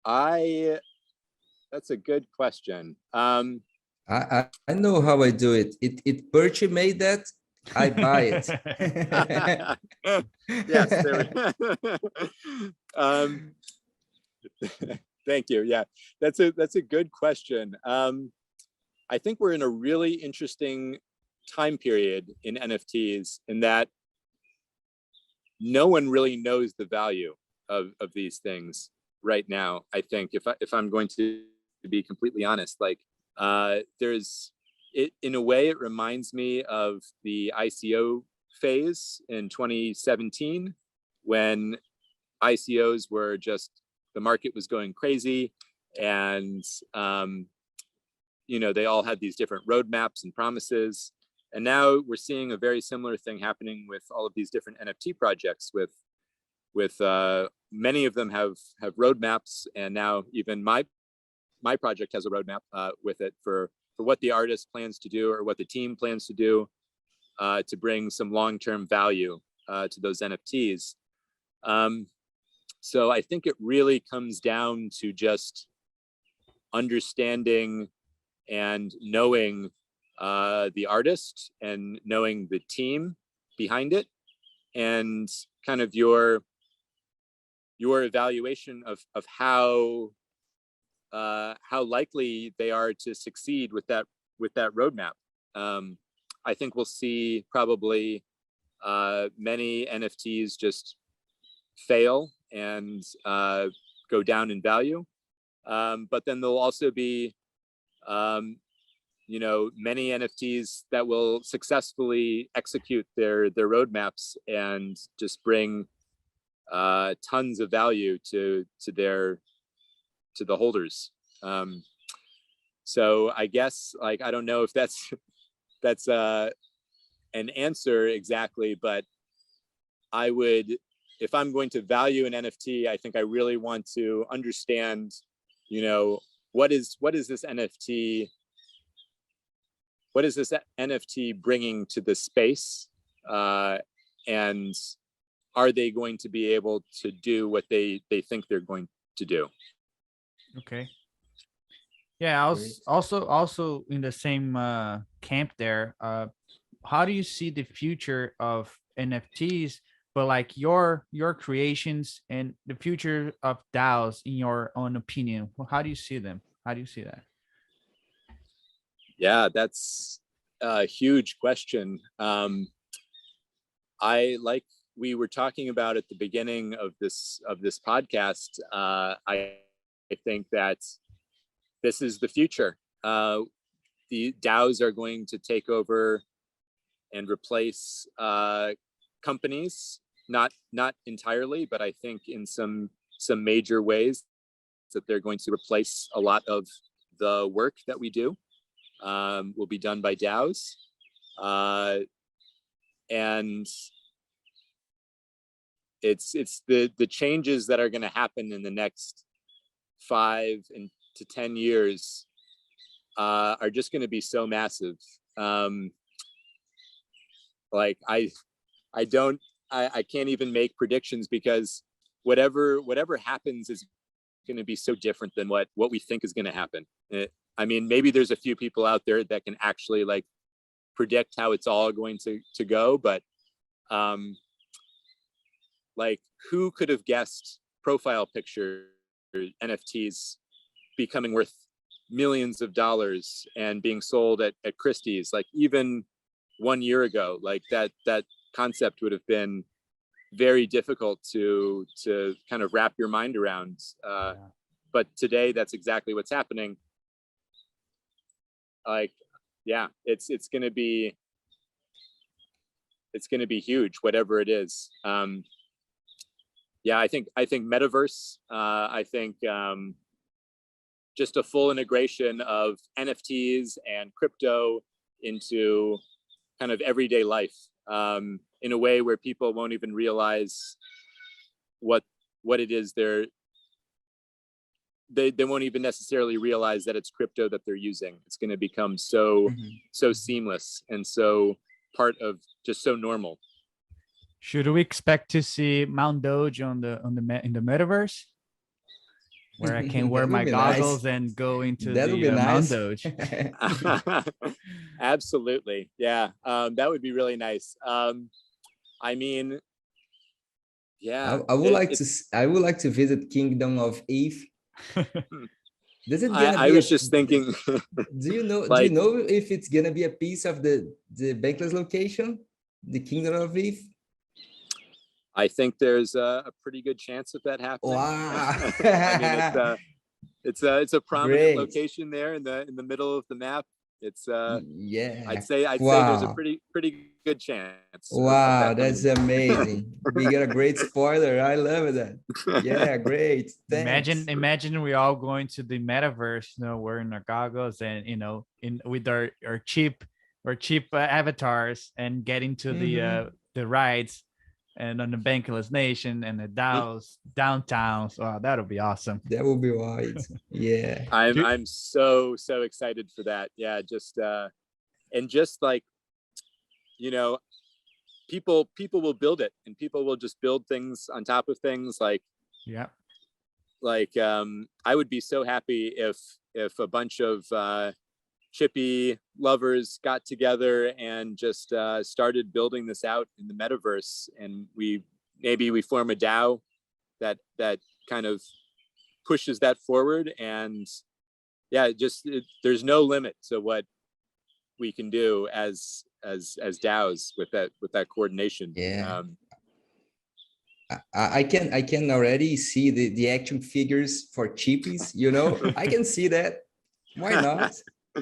That's a good question. I know how I do it. It Perchy made that, I buy it. Yes, there thank you. Yeah, that's a good question. I think we're in a really interesting time period in NFTs in that no one really knows the value of these things right now. I think if I'm going to be completely honest, like there's it in a way it reminds me of the ICO phase in 2017 when ICOs were just, the market was going crazy, and they all had these different roadmaps and promises. And now we're seeing a very similar thing happening with all of these different NFT projects. With many of them have roadmaps, and now even my project has a roadmap with it for what the artist plans to do or what the team plans to do to bring some long-term value to those NFTs. So I think it really comes down to just understanding and knowing the artist and knowing the team behind it, and kind of your evaluation of how likely they are to succeed with that roadmap. I think we'll see probably many NFTs just fail and go down in value, but then there'll also be many NFTs that will successfully execute their roadmaps and just bring tons of value to the holders. So I guess, like, I don't know if that's an answer exactly, but I would, if I'm going to value an NFT, I think I really want to understand, what is this NFT? What is this NFT bringing to the space? And are they going to be able to do what they think they're going to do? Okay. Yeah, I was also in the same camp there. How do you see the future of NFTs, but like your creations and the future of DAOs in your own opinion? How do you see them? How do you see that? Yeah, that's a huge question. Like we were talking about at the beginning of this podcast, I think that this is the future. The DAOs are going to take over and replace companies, not entirely, but I think in some major ways that they're going to replace a lot of the work that we do. Will be done by DAOs, and it's the changes that are going to happen in the next 5 to 10 years are just going to be so massive. Like I can't even make predictions, because whatever happens is going to be so different than what we think is going to happen. I mean, maybe there's a few people out there that can actually like predict how it's all going to go, but like, who could have guessed profile picture NFTs becoming worth millions of dollars and being sold at Christie's? Like, even 1 year ago, like that concept would have been, very difficult to kind of wrap your mind around. But today, that's exactly what's happening. Like, yeah, it's gonna be huge, whatever it is. Yeah, I think metaverse. I think just a full integration of NFTs and crypto into kind of everyday life, in a way where people won't even realize what it is they won't even necessarily realize that it's crypto that they're using. It's going to become so seamless and so part of, just so normal. Should we expect to see Mount Doge in the metaverse, where I can wear my goggles and go into the Mount Doge? Absolutely, yeah. That would be really nice. I mean, yeah. I would like to visit Kingdom of Eve. I was just thinking. Do you know? Like, do you know if it's gonna be a piece of the Bankless location, the Kingdom of Eve? I think there's a pretty good chance of that happening. Wow! I mean, it's a prominent Great. location there in the middle of the map. It's yeah. I'd say there's a pretty good chance. Wow, that's amazing. We got a great spoiler. I love that. Yeah, great. Thanks. Imagine we all going to the metaverse, wearing our goggles and with our cheap avatars and getting to the rides and on the Bankless Nation and the DAOs downtowns. Wow, that'll be awesome. That will be right. Yeah. I'm so excited for that. Yeah, just and just like, people will build it, and people will just build things on top of things. Like, yeah, like I would be so happy if a bunch of Chippi lovers got together and just started building this out in the metaverse, and we form a DAO that kind of pushes that forward. And yeah, there's no limit to what we can do as DAOs with that coordination. Yeah. I can already see the action figures for Chippies, I can see that. Why not?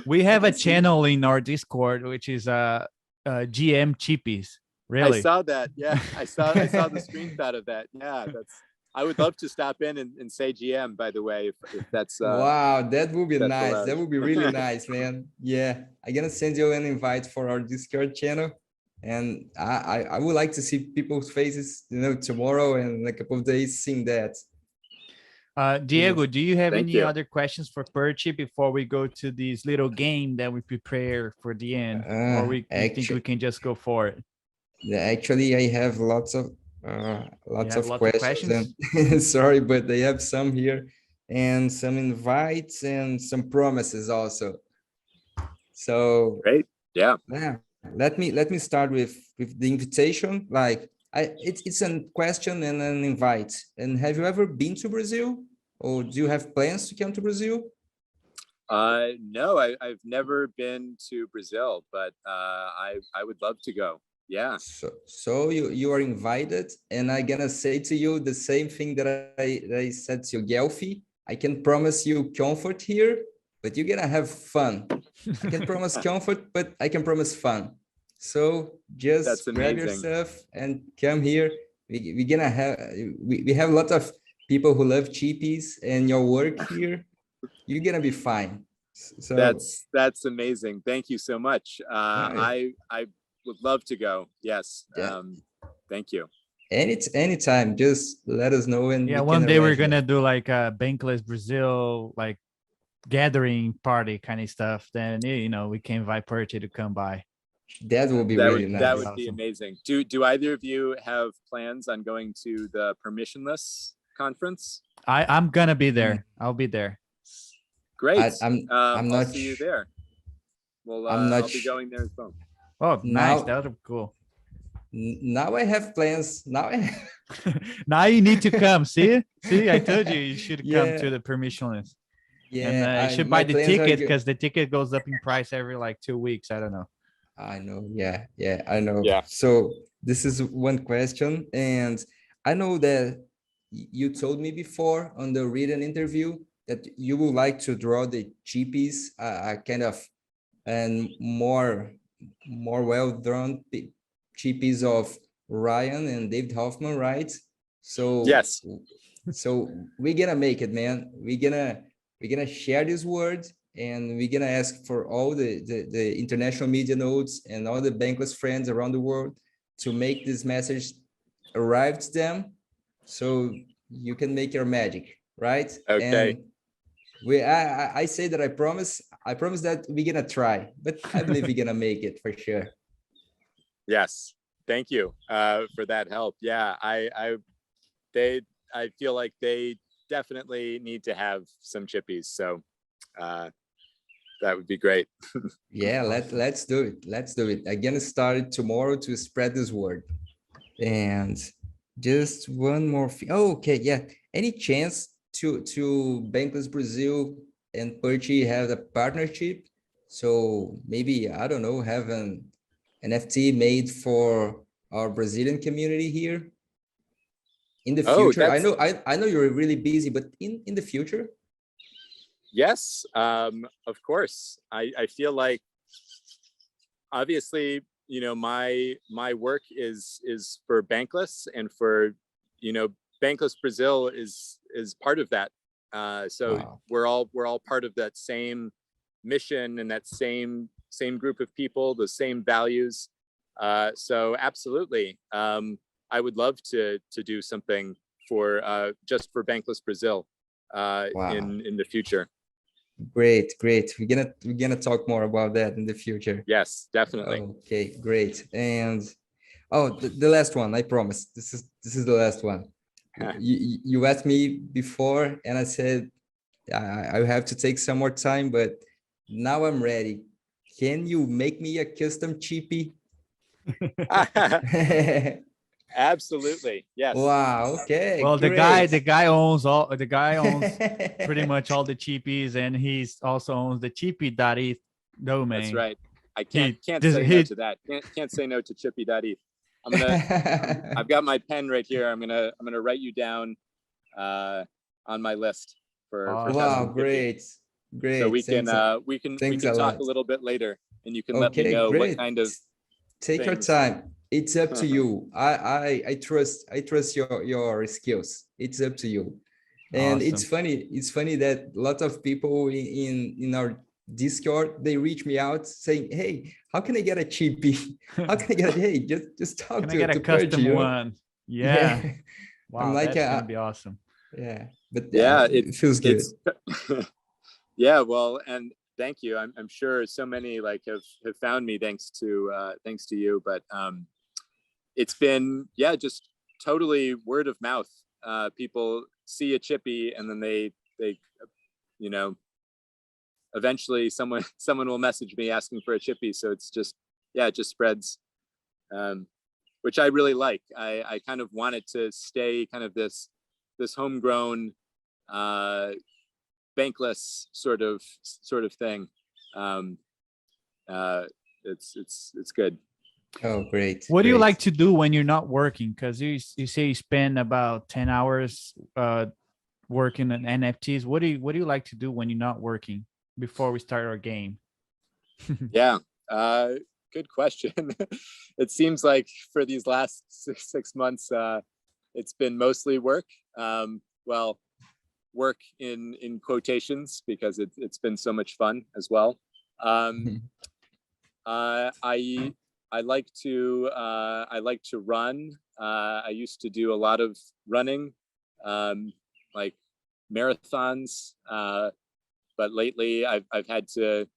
We have a channel in our Discord, which is GM Chippies. Really? I saw that. Yeah, I saw the screenshot of that. Yeah, I would love to stop in and say GM, by the way, if that's wow, that would be nice. allowed. That would be really nice, man. Yeah, I'm gonna send you an invite for our Discord channel, and I would like to see people's faces, tomorrow and in a couple of days, seeing that. Diego, do you have any you. other questions for Perchy before we go to this little game that we prepare for the end, or you think we can just go for it? Actually, I have lots of questions. And sorry, but they have some here, and some invites and some promises also. So great, yeah. Let me start with the invitation. Like, it's a question and an invite. And have you ever been to Brazil, or do you have plans to come to Brazil? No, I've never been to Brazil, but I would love to go. Yeah. So you are invited, and I'm gonna say to you the same thing that I said to Gelfi. I can promise you comfort here, but you're gonna have fun. I can promise comfort, but I can promise fun. So just grab your stuff and come here. We have a lot of people who love Chippies and your work here. You're gonna be fine. So that's amazing. Thank you so much. I would love to go. Yes. Yeah. Thank you. Anytime, just let us know. And one day we're gonna do like a Bankless Brazil like gathering party kind of stuff. Then we can invite Perchy to come by. That will be really nice. That would be amazing. Do either of you have plans on going to the Permissionless conference? I'm gonna be there. I'll be there. Great. I'm I'll not see you there. Well, I'll be going there as well. Oh, nice. That would be cool. Now I have plans. Now you need to come. See, I told you you should come to the Permissionless. Yeah, and you should buy the ticket, because the ticket goes up in price every like 2 weeks. I don't know. I know. Yeah, I know. Yeah. So this is one question, and I know that you told me before on the written interview that you would like to draw the chippies, kind of, and more well-drawn chippies of Ryan and David Hoffman, right? So Yes. so we're gonna make it, man. We're gonna share this word, and we're gonna ask for all the international media nodes and all the Bankless friends around the world to make this message arrive to them, so you can make your magic, right? Okay. And I say that I promise that we're gonna try, but I believe we're gonna make it for sure. Yes. Thank you for that help. Yeah, I feel like they definitely need to have some chippies. So that would be great. Yeah, let's do it. Let's do it. I'm gonna start tomorrow to spread this word. And just one more thing. Oh, okay, yeah. Any chance to Bankless Brazil and Perchy have a partnership? So maybe, I don't know, have an NFT made for our Brazilian community here in the Oh, future. I know you're really busy, but in the future. Yes, of course. I feel like obviously, my work is for Bankless, and for, Bankless Brazil is part of that. So Wow. we're all part of that same mission and that same group of people, the same values. So absolutely, I would love to do something for just for Bankless Brazil Wow. in the future. Great. We're gonna talk more about that in the future. Yes, definitely. Okay, great. And oh, the last one, I promise. This is the last one. You asked me before, and I said I have to take some more time, but now I'm ready. Can you make me a custom Chippi? Absolutely. Yes. Wow. Okay. Well, great. the guy owns pretty much all the cheapies, and he's also owns the Chippi.eth domain. That's right. I can't say no to that. Can't say no to Chippi.eth. I've got my pen right here. I'm gonna write you down on my list for wow, great. So we can talk a little bit later, and you can let me know what kind of take your time. It's up to you. I trust your skills. It's up to you. And Awesome. it's funny that a lot of people in our Discord, they reach me out saying, hey, how can I get a Chippi? How can I get hey, just talk to I get a custom one? Yeah. Wow, I'm like, that's gonna be awesome. Yeah, but yeah, it feels good. Yeah, well, and thank you. I'm sure so many have found me thanks to you, but it's been just totally word of mouth. People see a Chippi, and then they eventually someone will message me asking for a Chippi. So it's just it just spreads, which I really like. I kind of want it to stay kind of this homegrown Bankless sort of thing. It's good. Oh, great. What do you like to do when you're not working? Because you say you spend about 10 hours working on NFTs. What do you like to do when you're not working before we start our game? Yeah, good question. It seems like for these last 6 months, it's been mostly work. Well, work in quotations, because it's been so much fun as well. I like to run. I used to do a lot of running, like marathons, but lately I've had to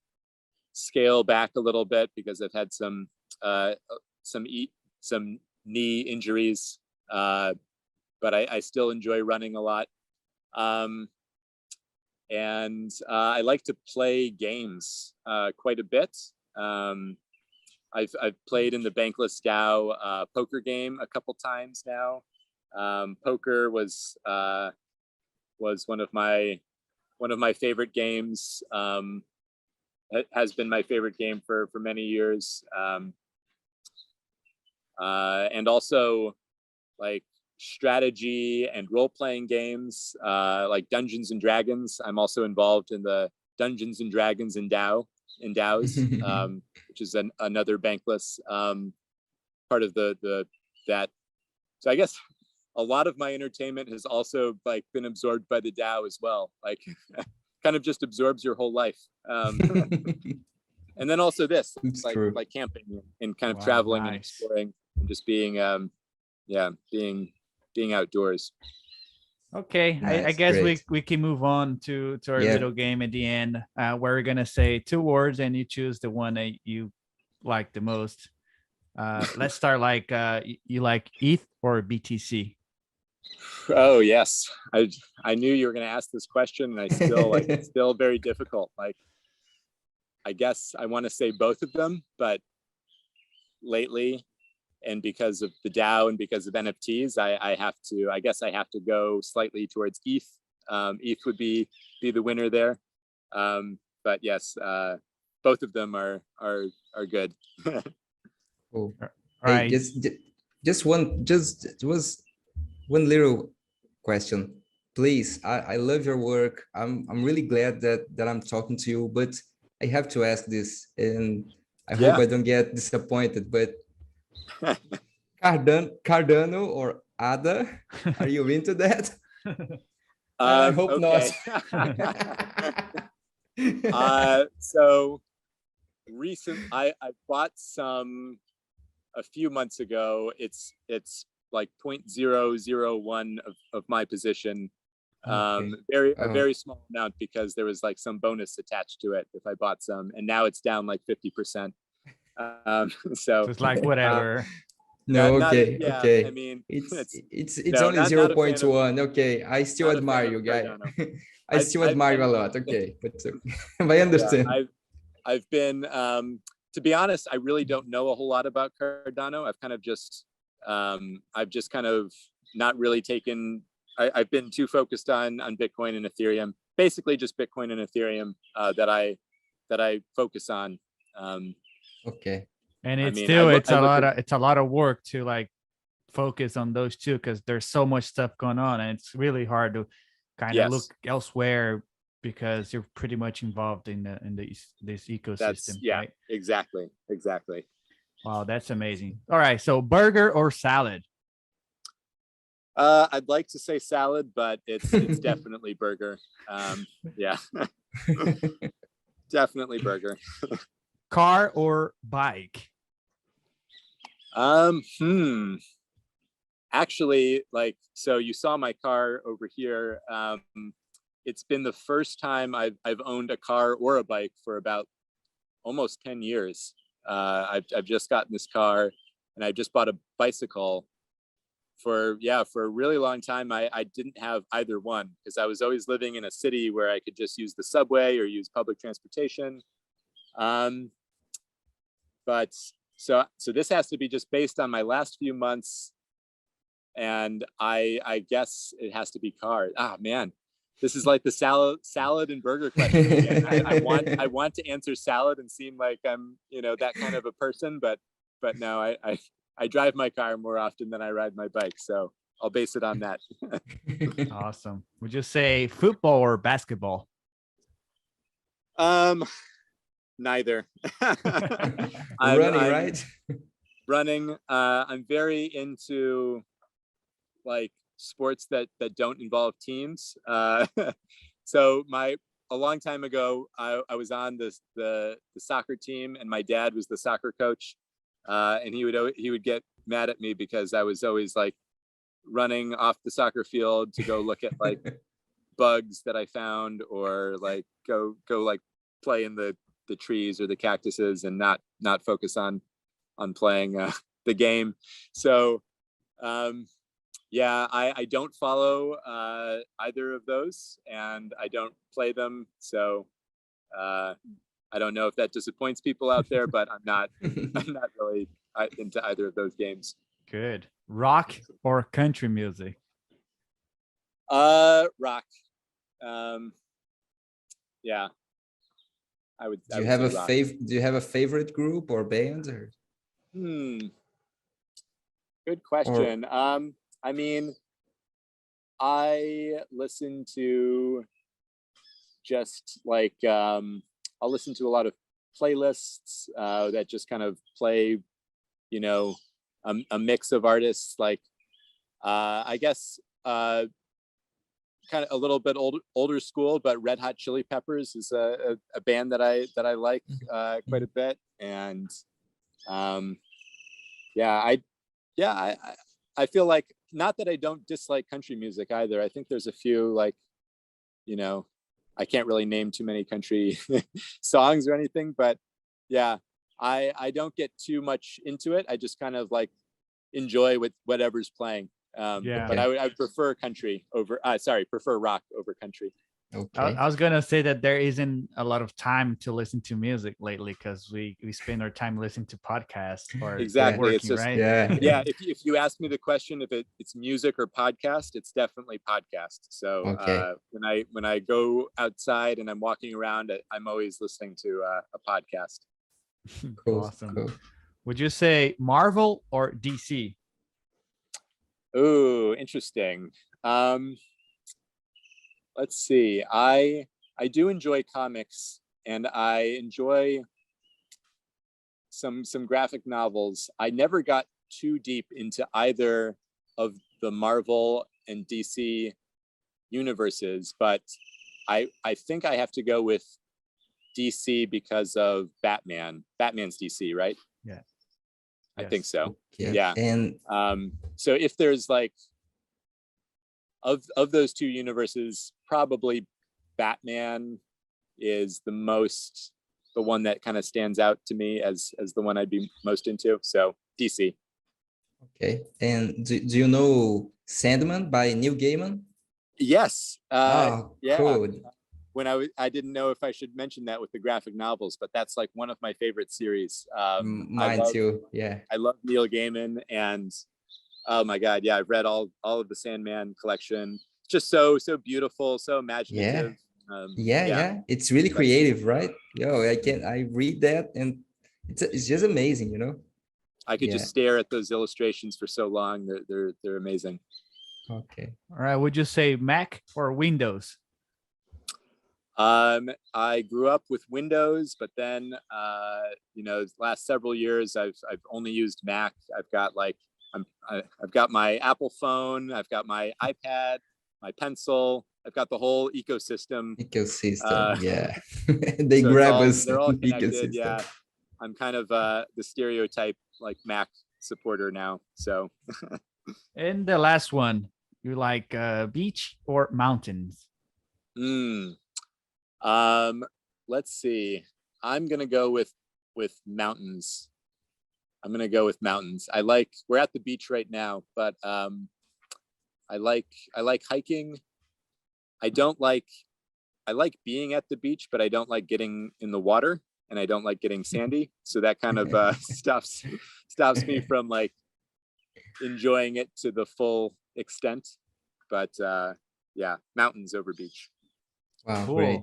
scale back a little bit because I've had some knee injuries, but I still enjoy running a lot. And I like to play games quite a bit. I've played in the Bankless DAO poker game a couple times now. Poker was one of my favorite games. It has been my favorite game for many years. and also like strategy and role-playing games, like Dungeons and Dragons. I'm also involved in the Dungeons and Dragons and DAOs, which is another Bankless part of that. So I guess a lot of my entertainment has also like been absorbed by the DAO as well. Like kind of just absorbs your whole life. And then also this, like camping and kind of traveling and exploring and just being, being outdoors. Okay, I guess we can move on to our little game at the end, where we're gonna say 2 words and you choose the one that you like the most. Let's start like you like ETH or BTC? Oh yes, I knew you were going to ask this question, and I still like it's still very difficult. Like, I guess I want to say both of them, but lately, and because of the DAO and because of NFTs, I guess I have to go slightly towards ETH. ETH would be the winner there, but yes, both of them are good. Cool. All Hey, right. just one little question, please. I love your work. I'm really glad that I'm talking to you, but I have to ask this, and I hope I don't get disappointed. But Cardano or ADA, are you into that? I hope not. So I bought some a few months ago. It's like 0.001 of my position. A very small amount, because there was like some bonus attached to it if I bought some, and now it's down like 50%. So it's like whatever. No, okay. I mean, it's only 0.1. Okay, I still admire you, guy. I still admire you a lot. Okay, but I understand. I've been, to be honest, I really don't know a whole lot about Cardano. I've just kind of not really taken. I've been too focused on Bitcoin and Ethereum. Basically, just Bitcoin and Ethereum that I focus on. Okay. And it's a lot of work to like focus on those two, because there's so much stuff going on, and it's really hard to kind of look elsewhere, because you're pretty much involved in this ecosystem. Right? Exactly. Wow, that's amazing. All right, so burger or salad? I'd like to say salad, but it's definitely burger. Yeah, definitely burger. Car or bike? Actually, like, so you saw my car over here. It's been the first time I've owned a car or a bike for about almost 10 years. I've just gotten this car, and I just bought a bicycle. For a really long time, I didn't have either one, because I was always living in a city where I could just use the subway or use public transportation. But so this has to be just based on my last few months, and I guess it has to be car. Ah, man, this is like the salad and burger question again. I want to answer salad and seem like I'm that kind of a person, but no, I drive my car more often than I ride my bike, so I'll base it on that. Awesome. Would you say football or basketball? Neither. Right? Running. I'm very into like sports that don't involve teams. So a long time ago, I was on the soccer team, and my dad was the soccer coach, and he would get mad at me because I was always like running off the soccer field to go look at like bugs that I found, or like go like play in the trees or the cactuses, and not focus on playing the game. So I don't follow either of those, and I don't play them. So I don't know if that disappoints people out there, but I'm not really into either of those games. Good. Rock or country music? Rock. Yeah. Do you have a favorite group or band? Or? Good question. I mean, I listen to just like I'll listen to a lot of playlists that just kind of play, you know, a mix of artists. Like I guess kind of a little bit older school, but Red Hot Chili Peppers is a band that I like quite a bit, and yeah, I feel like, not that I don't dislike country music either. I think there's a few, like, you know, I can't really name too many country songs or anything, but yeah, I don't get too much into it. I just kind of like enjoy with whatever's playing. Yeah. But I would prefer country over, prefer rock over country. I Okay. was gonna say that there isn't a lot of time to listen to music lately because we spend our time listening to podcasts or Exactly. working, It's just, right? Yeah. yeah. If you ask me the question if it's music or podcast, it's definitely podcast. So Okay. when I go outside and I'm walking around, I'm always listening to a podcast. Cool. Awesome. Cool. Would you say Marvel or DC? Ooh, interesting. Let's see. I do enjoy comics, and I enjoy some graphic novels. I never got too deep into either of the Marvel and DC universes, but I think I have to go with DC because of Batman. Batman's DC, right? Yeah. I think so. Yeah. Yeah. And So if there's like of those two universes, probably Batman is the one that kind of stands out to me as the one I'd be most into. So DC. okay. And do you know Sandman by Neil Gaiman? Yes. Yeah. Cool. When I didn't know if I should mention that with the graphic novels, but that's like one of my favorite series. Mine too. Yeah. I love Neil Gaiman, and oh my God, yeah, I've read all of the Sandman collection. Just so beautiful, so imaginative. Yeah. It's really creative, right? I read that and it's just amazing, you know? I could just stare at those illustrations for so long. They're amazing. Okay. All right. Would you say Mac or Windows? I grew up with Windows, but then last several years I've only used Mac. I've got I've got my Apple phone, I've got my iPad, my pencil, I've got the whole ecosystem. Yeah. They so grab us. They're all connected. Ecosystem. Yeah. I'm kind of the stereotype like Mac supporter now. So And the last one, you like beach or mountains? Let's see. I'm gonna go with mountains. We're at the beach right now, but I like hiking. I like being at the beach, but I don't like getting in the water, and I don't like getting sandy. So that kind of stops me from like enjoying it to the full extent. But yeah, mountains over beach. Wow, Cool. great.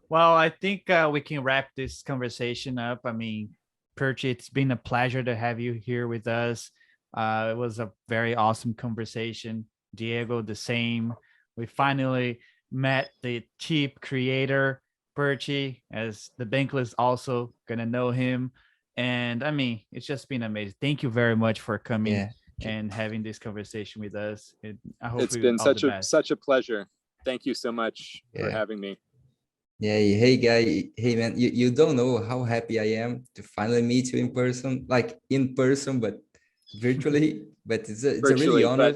Well, I think we can wrap this conversation up. I mean, Perchy, it's been a pleasure to have you here with us. It was a very awesome conversation. Diego, the same. We finally met the chief creator, Perchy, as the Bankless also gonna know him. And I mean, it's just been amazing. Thank you very much for coming and having this conversation with us. I hope it's been such a pleasure. Thank you so much for having me. Yeah, hey guy, hey man, you don't know how happy I am to finally meet you in person, but virtually. But it's a really honor.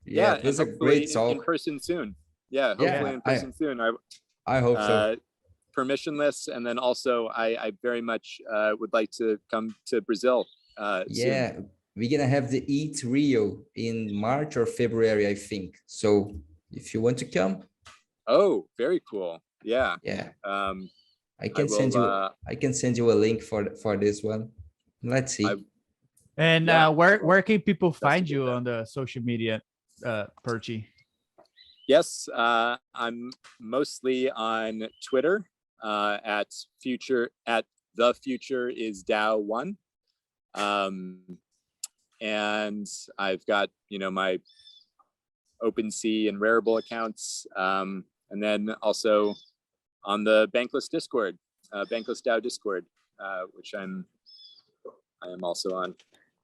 Yeah, it was a great talk. In person soon. Yeah, hopefully in person soon. I hope so. Permissionless, and then also I very much would like to come to Brazil. Soon. We're gonna have the Eat Rio in March or February, I think. So if you want to come. Oh, very cool. Yeah. I can send you a link for this one. Let's see. Where can people find you on the social media, Perchy? Yes, I'm mostly on Twitter at the future is DAO1. and I've got, my OpenSea and Rarible accounts. And then also on the Bankless Discord, Bankless DAO Discord, which I am also on.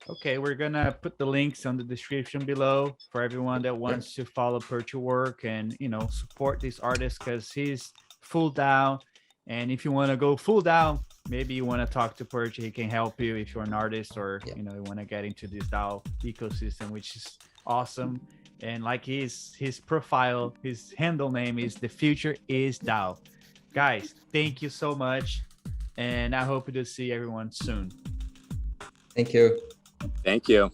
Okay, we're gonna put the links on the description below for everyone that wants to follow Perchy work and support this artist, because he's full DAO. And if you want to go full DAO, maybe you want to talk to Perchy. He can help you if you're an artist or you want to get into this DAO ecosystem, which is awesome. And like his profile, his handle name is The Future is DAO. Guys, thank you so much, and I hope to see everyone soon. Thank you. Thank you.